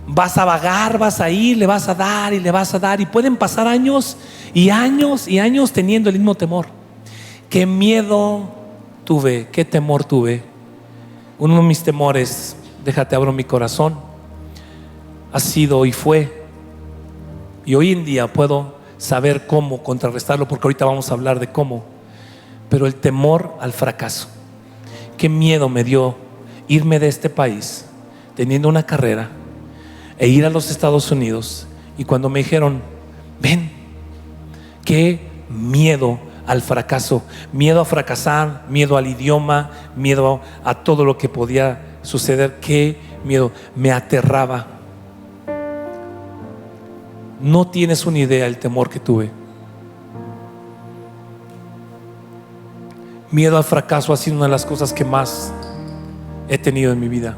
Vas a vagar, vas a ir, le vas a dar y le vas a dar, y pueden pasar años y años y años teniendo el mismo temor. Qué miedo tuve, qué temor tuve. Uno de mis temores, déjate abro mi corazón, ha sido y fue, y hoy en día puedo saber cómo contrarrestarlo, porque ahorita vamos a hablar de cómo. Pero el temor al fracaso. Qué miedo me dio irme de este país teniendo una carrera e ir a los Estados Unidos, y cuando me dijeron: ven, qué miedo al fracaso, miedo a fracasar, miedo al idioma, miedo a todo lo que podía suceder. Qué miedo, me aterraba. No tienes una idea el temor que tuve. Miedo al fracaso ha sido una de las cosas que más he tenido en mi vida.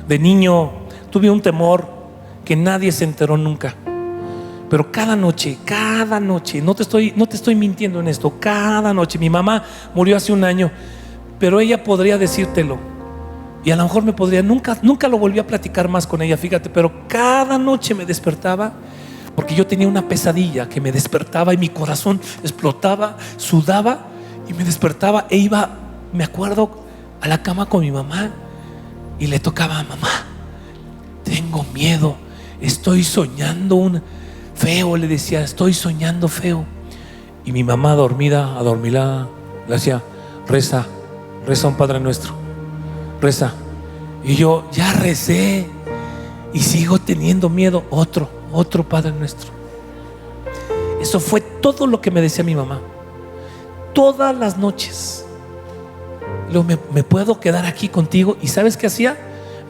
De niño tuve un temor que nadie se enteró nunca, pero cada noche, no te estoy mintiendo en esto, cada noche. Mi mamá murió hace un año, pero ella podría decírtelo, y a lo mejor me podría, nunca lo volví a platicar más con ella, fíjate, pero cada noche me despertaba porque yo tenía una pesadilla que me despertaba y mi corazón explotaba, sudaba y me despertaba e iba, me acuerdo, a la cama con mi mamá y le tocaba: mamá, tengo miedo, estoy soñando feo, le decía, estoy soñando feo. Y mi mamá dormida, adormilada, le decía: reza un Padre Nuestro, reza. Y yo ya recé y sigo teniendo miedo. Otro Padre Nuestro. Eso fue todo lo que me decía mi mamá todas las noches. Luego, ¿me puedo quedar aquí contigo? ¿Y sabes qué hacía?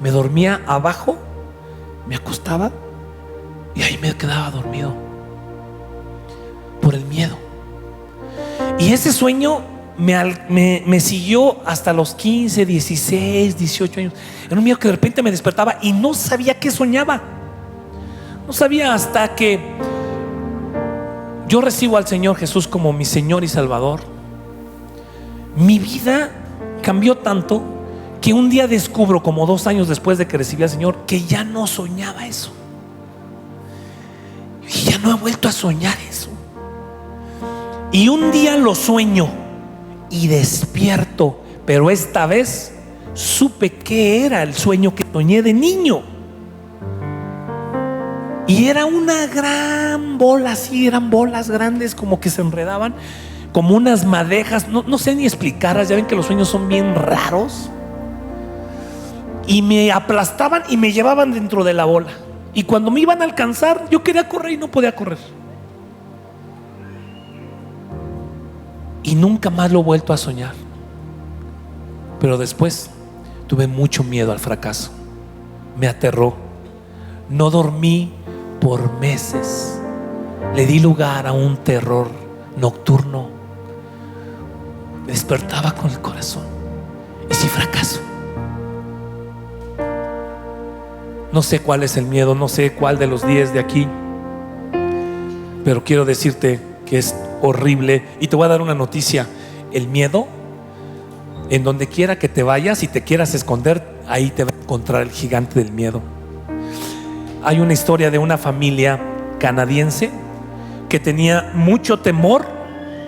Me dormía abajo, me acostaba y ahí me quedaba dormido por el miedo. Y ese sueño me siguió hasta los 15, 16, 18 años. Era un miedo que de repente me despertaba y no sabía qué soñaba. No sabía, hasta que yo recibo al Señor Jesús como mi Señor y Salvador. Mi vida cambió tanto que un día descubro, como 2 años después de que recibí al Señor, que ya no soñaba eso. Y ya no he vuelto a soñar eso. Y un día lo sueño y despierto, pero esta vez supe qué era el sueño que soñé de niño. Y era una gran bola, así, eran bolas grandes como que se enredaban, como unas madejas, no sé ni explicarlas. Ya ven que los sueños son bien raros. Y me aplastaban y me llevaban dentro de la bola. Y cuando me iban a alcanzar, yo quería correr y no podía correr. Y nunca más lo he vuelto a soñar. Pero después tuve mucho miedo al fracaso. Me aterró. No dormí por meses. Le di lugar a un terror nocturno. Me despertaba con el corazón. ¿Y si fracaso? No sé cuál es el miedo, no sé cuál de los 10 de aquí, pero quiero decirte que es horrible. Y te voy a dar una noticia: el miedo, en donde quiera que te vayas y te quieras esconder, ahí te va a encontrar el gigante del miedo. Hay una historia de una familia canadiense que tenía mucho temor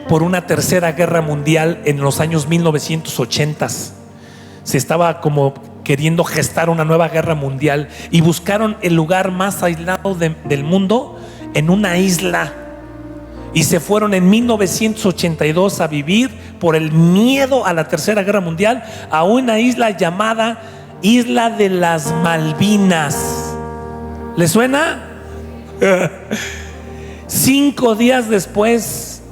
por una tercera guerra mundial en los años 1980. Se estaba como queriendo gestar una nueva guerra mundial y buscaron el lugar más aislado del mundo, en una isla, y se fueron en 1982 a vivir, por el miedo a la tercera guerra mundial, a una isla llamada Isla de las Malvinas. ¿Le suena? 5 días después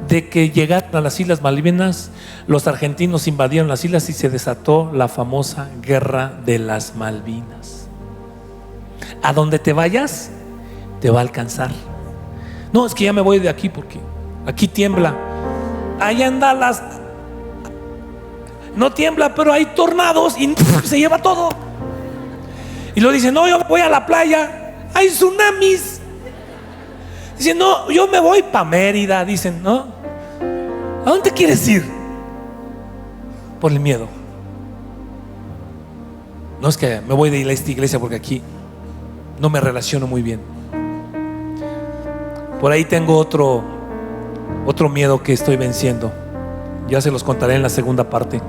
de que llegaron a las Islas Malvinas, los argentinos invadieron las islas y se desató la famosa Guerra de las Malvinas. A donde te vayas, te va a alcanzar. No, es que ya me voy de aquí porque aquí tiembla. Allá en Dallas no tiembla, pero hay tornados y se lleva todo. Y luego dicen, no, yo voy a la playa, hay tsunamis. Dicen, no, yo me voy para Mérida. Dicen, no, ¿a dónde quieres ir? Por el miedo. No es que me voy de esta iglesia porque aquí no me relaciono muy bien. Por ahí tengo otro miedo que estoy venciendo. Ya se los contaré en la segunda parte.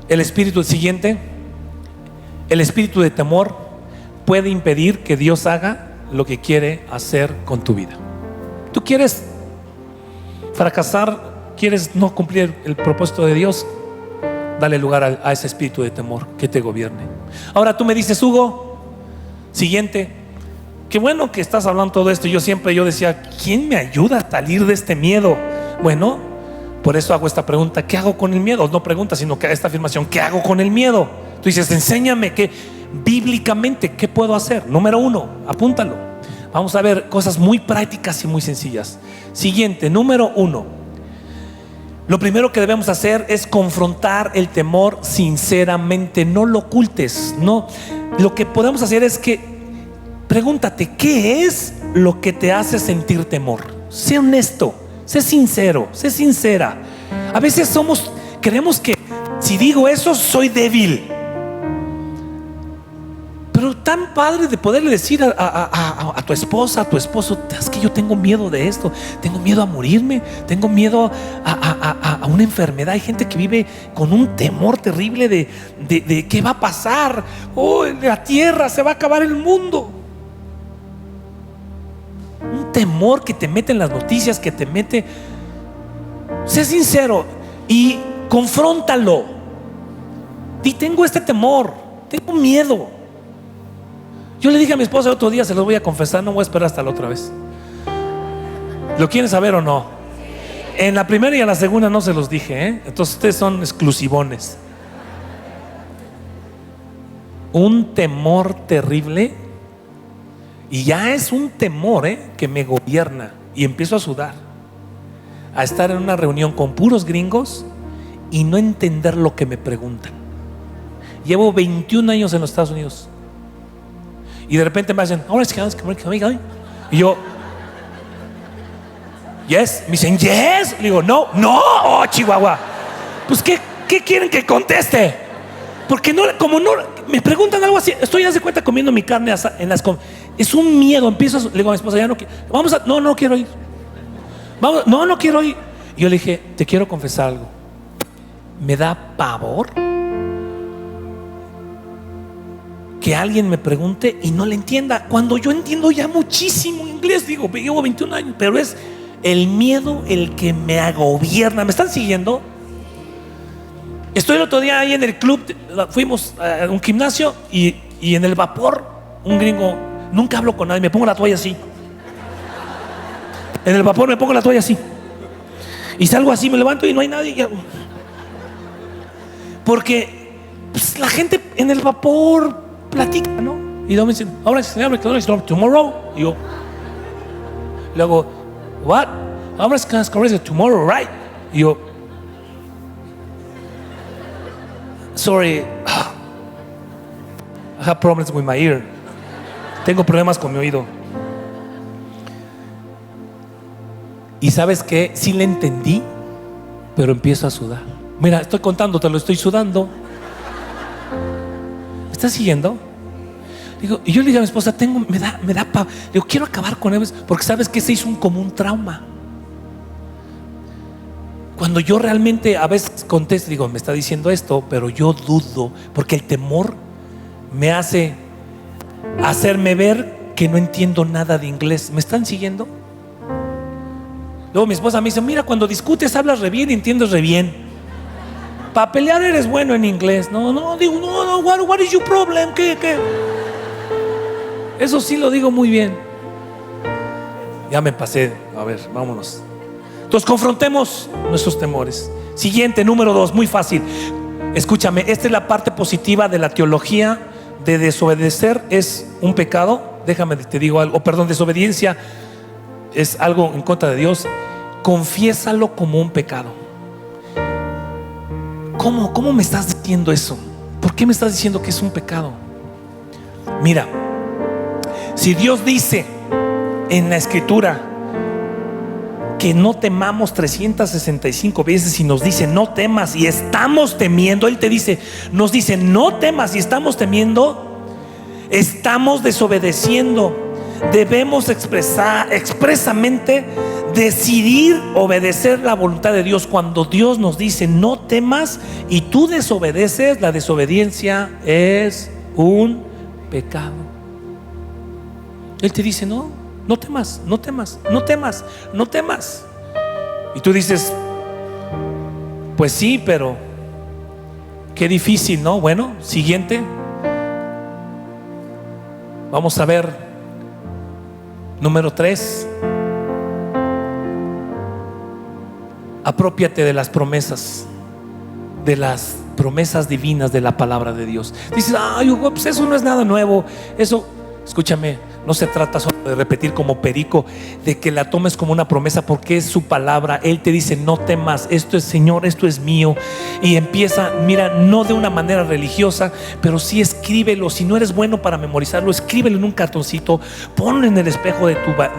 El espíritu siguiente, el espíritu de temor, puede impedir que Dios haga lo que quiere hacer con tu vida. Tú quieres fracasar, quieres no cumplir el propósito de Dios, dale lugar a ese espíritu de temor que te gobierne. Ahora tú me dices, Hugo, siguiente, qué bueno que estás hablando todo esto. Yo decía, ¿quién me ayuda a salir de este miedo? Bueno, por eso hago esta pregunta, ¿qué hago con el miedo? No pregunta, sino que esta afirmación, ¿qué hago con el miedo? Tú dices, enséñame que bíblicamente, ¿qué puedo hacer? Número 1, apúntalo. Vamos a ver cosas muy prácticas y muy sencillas. Siguiente, número 1. Lo primero que debemos hacer es confrontar el temor sinceramente. No lo ocultes. No, lo que podemos hacer es que pregúntate, ¿qué es lo que te hace sentir temor? Sé honesto, sé sincero, sé sincera. A veces creemos que si digo eso soy débil. Pero tan padre de poderle decir a tu esposa, a tu esposo, es que yo tengo miedo de esto, tengo miedo a morirme, tengo miedo a una enfermedad. Hay gente que vive con un temor terrible de qué va a pasar. Oh, la tierra, se va a acabar el mundo. Un temor que te mete en las noticias, que te mete. Sé sincero y confróntalo. Y tengo este temor, tengo miedo. Yo le dije a mi esposa el otro día, se los voy a confesar, no voy a esperar hasta la otra vez. ¿Lo quieren saber o no? En la primera y en la segunda no se los dije, ¿eh? Entonces ustedes son exclusivones. Un temor terrible. Y ya es un temor, que me gobierna. Y empiezo a sudar, a estar en una reunión con puros gringos y no entender lo que me preguntan. Llevo 21 años en los Estados Unidos. Y de repente me hacen, y yo, yes. Me dicen, yes. Le digo, no, oh, Chihuahua. Pues ¿qué quieren que conteste? Porque no, como no me preguntan algo así, estoy ya de cuenta comiendo mi carne es un miedo. Le digo a mi esposa, ya no quiero, no quiero ir. No quiero ir. Y yo le dije, te quiero confesar algo. Me da pavor que alguien me pregunte y no le entienda, cuando yo entiendo ya muchísimo inglés. Digo, llevo 21 años, pero es el miedo el que me gobierna. ¿Me están siguiendo? Estoy el otro día ahí en el club, fuimos a un gimnasio y en el vapor, un gringo, nunca hablo con nadie, me pongo la toalla así. En el vapor me pongo la toalla así y salgo así, me levanto y no hay nadie ya. Porque pues, la gente en el vapor platica, ¿no? Y luego me dicen, ahora se habla tomorrow. Y yo luego, what? Ahora es tomorrow, right? Y yo, sorry, I have problems with my ear. Tengo problemas con mi oído. Y ¿sabes qué? Sí le entendí, pero empiezo a sudar. Mira, estoy contándote, lo estoy sudando. ¿Me estás siguiendo? Digo, y yo le digo a mi esposa, digo, quiero acabar con él, porque sabes que se hizo como un trauma. Cuando yo realmente a veces contesto, digo, me está diciendo esto, pero yo dudo, porque el temor me hace hacerme ver que no entiendo nada de inglés. ¿Me están siguiendo? Luego mi esposa me dice, mira, cuando discutes hablas re bien y entiendes re bien. Para pelear eres bueno en inglés. Digo, what is your problem? ¿Qué? Eso sí lo digo muy bien. Ya me pasé. A ver, vámonos. Entonces confrontemos nuestros temores. Siguiente, número 2, muy fácil. Escúchame, esta es la parte positiva de la teología de desobedecer. Es un pecado. Déjame te digo algo. Desobediencia es algo en contra de Dios. Confiésalo como un pecado. ¿Cómo me estás diciendo eso? ¿Por qué me estás diciendo que es un pecado? Mira, si Dios dice en la Escritura que no temamos 365 veces y nos dice no temas y estamos temiendo, Él nos dice no temas y estamos temiendo, estamos desobedeciendo. Debemos expresamente decidir obedecer la voluntad de Dios. Cuando Dios nos dice no temas y tú desobedeces, la desobediencia es un pecado. Él te dice no temas, no temas, no temas, no temas. Y tú dices, pues sí, pero qué difícil, ¿no? Bueno, siguiente. Vamos a ver. Número 3. Aprópiate de las promesas divinas de la palabra de Dios. Dices, pues eso no es nada nuevo. Eso, escúchame, no se trata solo de repetir como perico, de que la tomes como una promesa, porque es su palabra. Él te dice no temas, esto es Señor, esto es mío. Y empieza, mira, no de una manera religiosa, pero sí escríbelo. Si no eres bueno para memorizarlo, escríbelo en un cartoncito, ponlo en el espejo de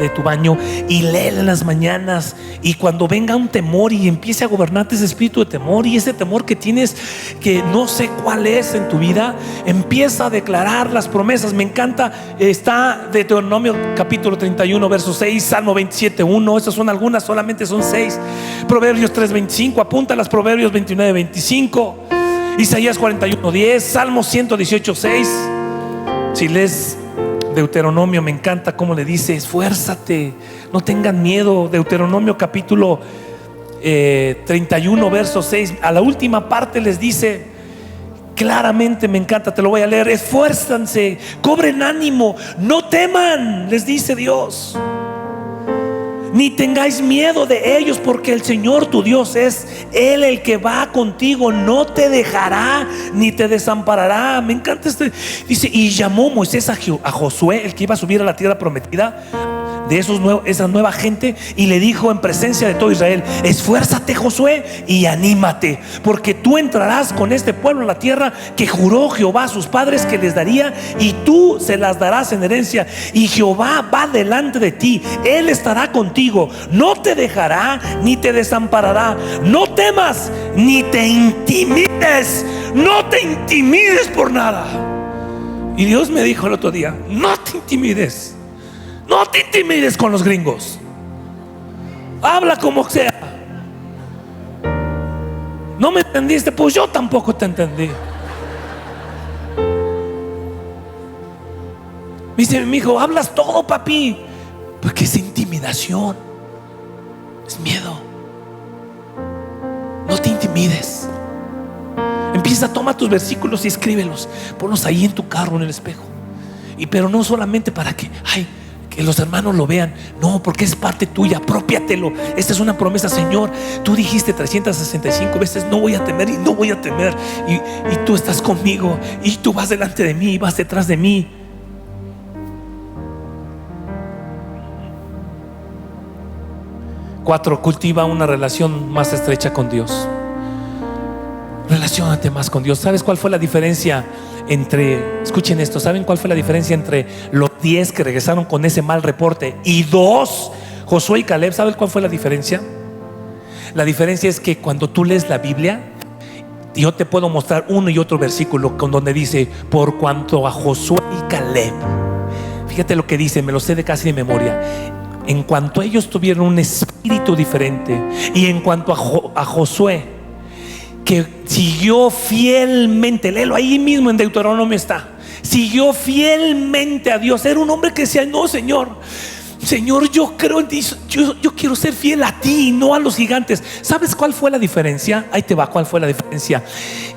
tu baño y léelo en las mañanas. Y cuando venga un temor y empiece a gobernarte ese espíritu de temor, y ese temor que tienes, que no sé cuál es en tu vida, empieza a declarar las promesas. Me encanta, está Deuteronomio capítulo 31 verso 6, Salmo 27 1. Esas son algunas, solamente son 6. Proverbios 3 25, apúntalas. Proverbios 29 25, Isaías 41 10, Salmo 118 6. Si lees Deuteronomio, me encanta cómo le dice esfuérzate, no tengan miedo. Deuteronomio capítulo 31 verso 6, a la última parte les dice claramente, me encanta, te lo voy a leer: esfuérzanse, cobren ánimo, no teman, les dice Dios, ni tengáis miedo de ellos, porque el Señor tu Dios es Él el que va contigo, no te dejará ni te desamparará. Me encanta dice, y llamó Moisés a Josué, el que iba a subir a la tierra prometida, de esa nueva gente, y le dijo en presencia de todo Israel: esfuérzate, Josué, y anímate, porque tú entrarás con este pueblo a la tierra que juró Jehová a sus padres que les daría, y tú se las darás en herencia. Y Jehová va delante de ti, Él estará contigo, no te dejará ni te desamparará. No temas ni te intimides, no te intimides por nada. Y Dios me dijo el otro día: no te intimides. No te intimides con los gringos. Habla como sea. ¿No me entendiste? Pues yo tampoco te entendí. Me dice mi hijo: hablas todo, papi. Porque es intimidación, es miedo. No te intimides. Empieza, toma tus versículos y escríbelos, ponlos ahí en tu carro, en el espejo. Pero no solamente para que los hermanos lo vean, no, porque es parte tuya. Apropiatelo. Esta es una promesa. Señor, tú dijiste 365 veces no voy a temer y no voy a temer, y tú estás conmigo, y tú vas delante de mí y vas detrás de mí. Cuatro, cultiva una relación más estrecha con Dios. Relaciónate más con Dios. ¿Sabes cuál fue la diferencia escuchen esto, ¿saben cuál fue la diferencia entre los 10 que regresaron con ese mal reporte y 2 Josué y Caleb, ¿sabes cuál fue la diferencia? La diferencia es que cuando tú lees la Biblia, yo te puedo mostrar uno y otro versículo con donde dice: por cuanto a Josué y Caleb, fíjate lo que dice, me lo sé de casi de memoria. En cuanto a ellos tuvieron un espíritu diferente, y en cuanto a Josué, que siguió fielmente, léelo ahí mismo en Deuteronomio está, siguió fielmente a Dios. Era un hombre que decía: no, Señor, yo creo en ti, yo quiero ser fiel a ti y no a los gigantes. ¿Sabes cuál fue la diferencia? Ahí te va, ¿cuál fue la diferencia?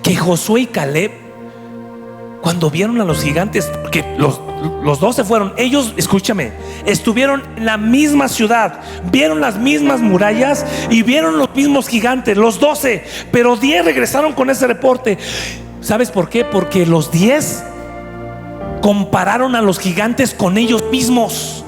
Que Josué y Caleb, cuando vieron a los gigantes, porque los dos se fueron, ellos, escúchame, estuvieron en la misma ciudad, vieron las mismas murallas y vieron los mismos gigantes, los 12, pero 10 regresaron con ese reporte. ¿Sabes por qué? Porque los 10 compararon a los gigantes con ellos mismos.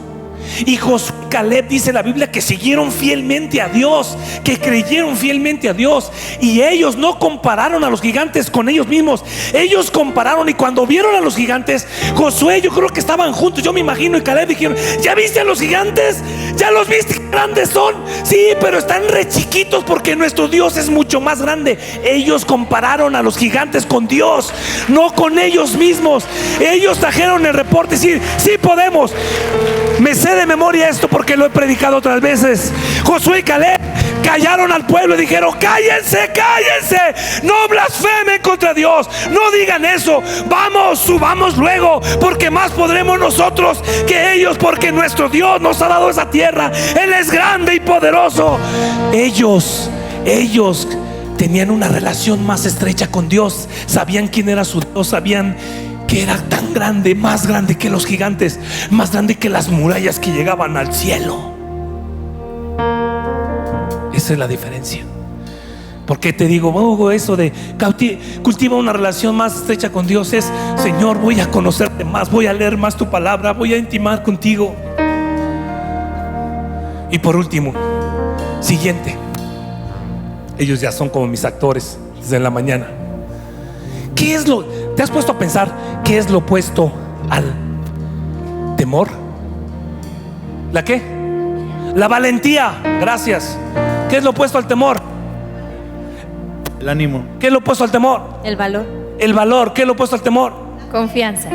Y Josué y Caleb, dice la Biblia, que siguieron fielmente a Dios, que creyeron fielmente a Dios. Y ellos no compararon a los gigantes con ellos mismos, ellos compararon. Y cuando vieron a los gigantes, Josué, yo creo que estaban juntos, yo me imagino, y Caleb dijeron: ¿ya viste a los gigantes? ¿Ya los viste? ¿Qué grandes son? Sí, pero están re chiquitos porque nuestro Dios es mucho más grande. Ellos compararon a los gigantes con Dios, no con ellos mismos. Ellos trajeron el reporte y decir: sí podemos. Me sé de memoria esto porque lo he predicado otras veces. Josué y Caleb callaron al pueblo y dijeron: cállense, cállense, no blasfemen contra Dios, no digan eso, vamos, subamos luego, porque más podremos nosotros que ellos, porque nuestro Dios nos ha dado esa tierra, Él es grande y poderoso. Ellos tenían una relación más estrecha con Dios, sabían quién era su Dios, sabían que era tan grande, más grande que los gigantes, más grande que las murallas que llegaban al cielo. Esa es la diferencia. ¿Por qué te digo eso de cultiva una relación más estrecha con Dios? Es: Señor, voy a conocerte más, voy a leer más tu palabra, voy a intimar contigo. Y por último, siguiente, ellos ya son como mis actores desde la mañana. ¿Qué es ¿Te has puesto a pensar qué es lo opuesto al temor? ¿La qué? La valentía. Gracias. ¿Qué es lo opuesto al temor? El ánimo. ¿Qué es lo opuesto al temor? El valor. El valor. ¿Qué es lo opuesto al temor? Confianza.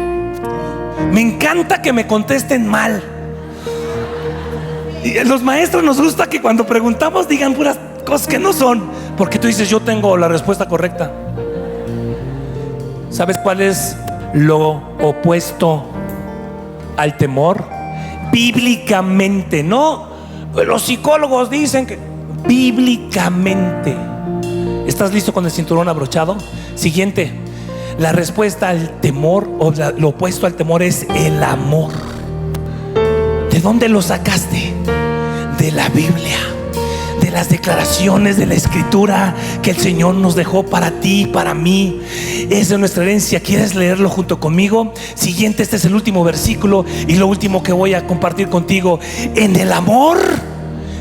Me encanta que me contesten mal. Y a los maestros nos gusta que cuando preguntamos digan puras cosas que no son, porque tú dices: yo tengo la respuesta correcta. ¿Sabes cuál es lo opuesto al temor? Bíblicamente, no. Los psicólogos dicen que bíblicamente. ¿Estás listo con el cinturón abrochado? Siguiente. La respuesta al temor, o lo opuesto al temor, es el amor. ¿De dónde lo sacaste? De la Biblia, de las declaraciones de la Escritura que el Señor nos dejó para ti y para mí. Esa es nuestra herencia. ¿Quieres leerlo junto conmigo? Siguiente, este es el último versículo y lo último que voy a compartir contigo. En el amor,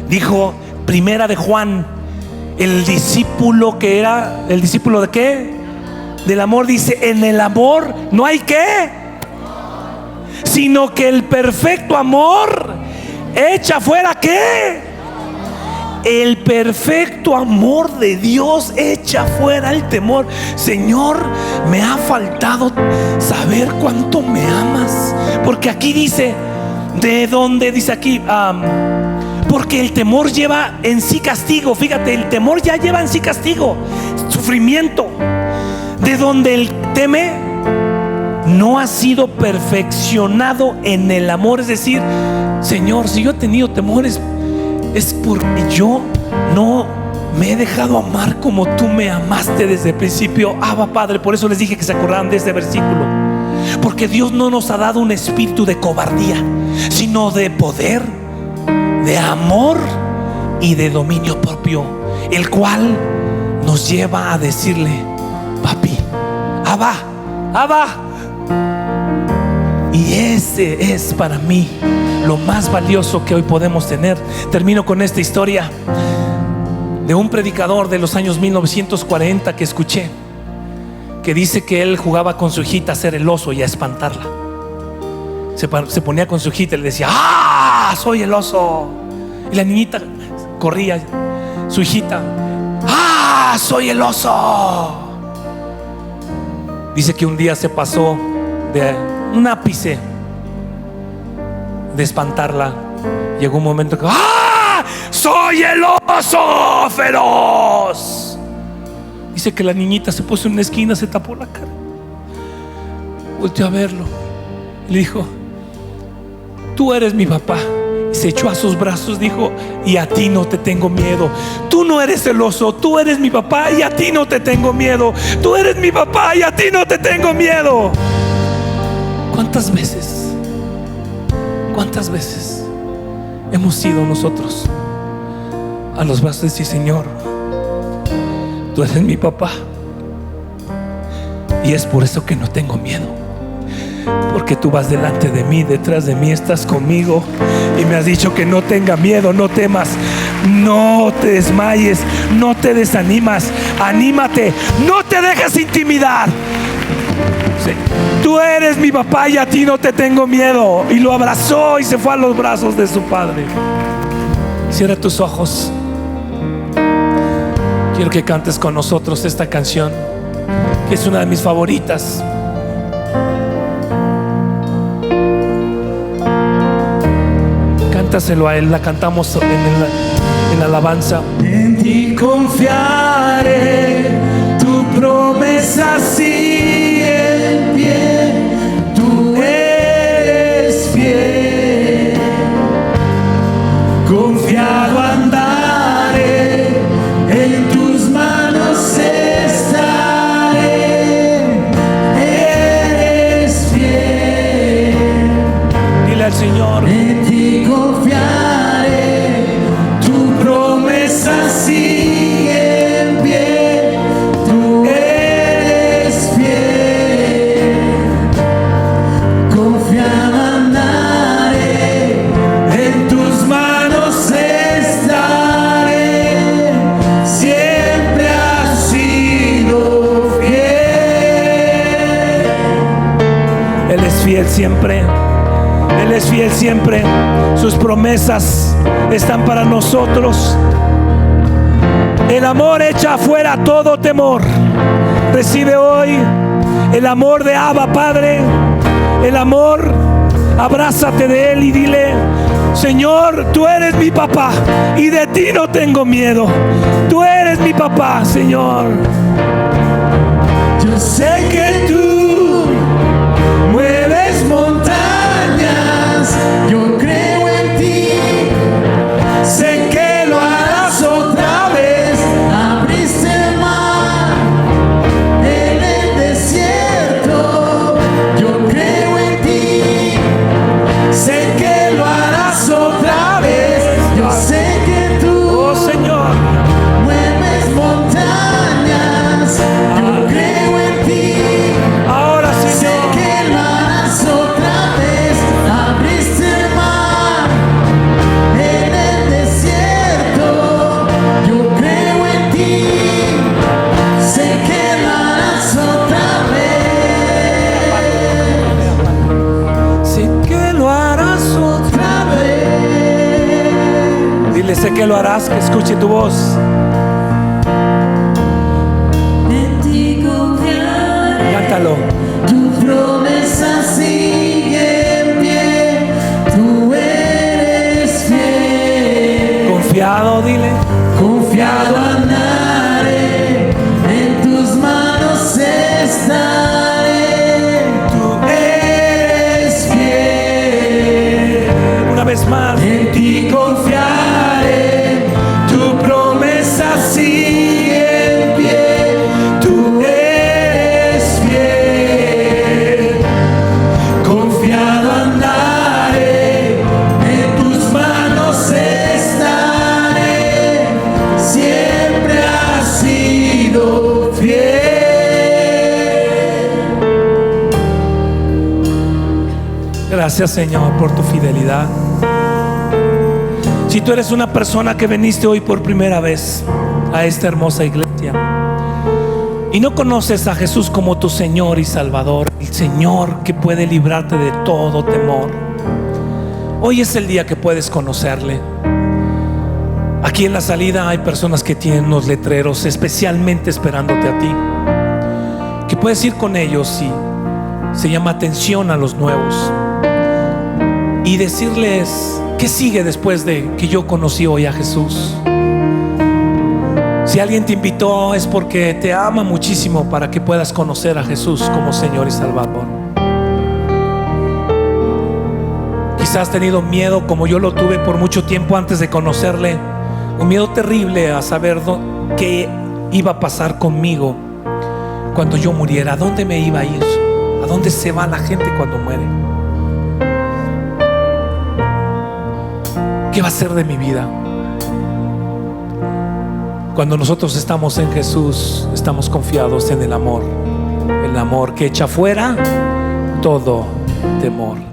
dijo Primera de Juan, el discípulo que era, ¿el discípulo de qué? Del amor. Dice: en el amor no hay qué, sino que el perfecto amor echa fuera ¿qué? El perfecto amor de Dios echa fuera el temor. Señor, me ha faltado saber cuánto me amas, porque aquí dice, ¿de dónde dice aquí? Porque el temor lleva en sí castigo. Fíjate, el temor ya lleva en sí castigo, sufrimiento. De donde el teme no ha sido perfeccionado en el amor. Es decir, Señor, si yo he tenido temores, es porque yo no me he dejado amar como tú me amaste desde el principio. Abba, Padre. Por eso les dije que se acordaran de este versículo, porque Dios no nos ha dado un espíritu de cobardía, sino de poder, de amor y de dominio propio, el cual nos lleva a decirle: papi, Abba, Abba. Y ese es para mí lo más valioso que hoy podemos tener. Termino con esta historia de un predicador de los años 1940 que escuché, que dice que él jugaba con su hijita a ser el oso y a espantarla. Se ponía con su hijita y le decía: ¡ah, soy el oso! Y la niñita corría, su hijita: ¡ah, soy el oso! Dice que un día se pasó de un ápice de espantarla. Llegó un momento que: ¡ah, soy el oso feroz! Dice que la niñita se puso en una esquina, se tapó la cara, volteó a verlo y le dijo: tú eres mi papá. Y se echó a sus brazos, dijo: y a ti no te tengo miedo. Tú no eres el oso, tú eres mi papá y a ti no te tengo miedo. Tú eres mi papá y a ti no te tengo miedo. ¿Cuántas veces hemos ido nosotros a los brazos de decir: Señor, tú eres mi papá y es por eso que no tengo miedo? Porque tú vas delante de mí, detrás de mí estás conmigo y me has dicho que no tenga miedo, no temas, no te desmayes, no te desanimas, anímate, no te dejes intimidar. Sí. Tú eres mi papá y a ti no te tengo miedo. Y lo abrazó y se fue a los brazos de su padre. Cierra tus ojos. Quiero que cantes con nosotros esta canción, que es una de mis favoritas. Cántaselo a Él, la cantamos en la alabanza. En ti confiaré, tu promesa sigue en pie, tú eres fiel. Confiado andaré, en tus manos estaré, eres fiel. Dile al Señor: en ti confiaré, tu promesa sigue en pie, tú eres fiel. Confiado andaré, en tus manos estaré, siempre has sido fiel. Él es fiel siempre. Él es fiel siempre. Sus promesas están para nosotros. El amor echa afuera todo temor. Recibe hoy el amor de Abba Padre. El amor, abrázate de Él y dile: Señor, tú eres mi papá y de ti no tengo miedo. Tú eres mi papá, Señor. Yo sé que tú mueves montañas. Yo creo en ti, sé que lo harás otra vez. Abriste el mar en el desierto. Yo creo en ti, sé que lo harás otra vez. Yo sé que tú, Oh Señor, mueves montañas. Yo creo en ti. ahora Sé Señor. que lo harás otra vez. Abriste el mar en el desierto. Yo creo en ti. Sé que lo harás otra vez. Sé que lo harás Otra vez. Dile: sé que lo harás, que escuche tu voz. En ti confiaré. Cántalo. Tu promesa sigue en pie. Tú eres fiel. Confiado, dile. Confiado andaré, en tus manos estaré. Tú eres fiel. Una vez más. En ti confiaré, tu promesa sigue en pie. Tú eres fiel. Confiado andaré, en tus manos estaré. Siempre has sido fiel. Gracias, Señor, por tu fidelidad. Si tú eres una persona que viniste hoy por primera vez a esta hermosa iglesia y no conoces a Jesús como tu Señor y Salvador, el Señor que puede librarte de todo temor, hoy es el día que puedes conocerle. Aquí en la salida hay personas que tienen unos letreros especialmente esperándote a ti, que puedes ir con ellos y se llama atención a los nuevos y decirles qué sigue después de que yo conocí hoy a Jesús. Si alguien te invitó es porque te ama muchísimo para que puedas conocer a Jesús como Señor y Salvador. Quizás has tenido miedo como yo lo tuve por mucho tiempo antes de conocerle, un miedo terrible a saber qué iba a pasar conmigo cuando yo muriera, a dónde me iba a ir, a dónde se va la gente cuando muere, qué va a ser de mi vida. Cuando nosotros estamos en Jesús, estamos confiados en el amor que echa fuera todo temor.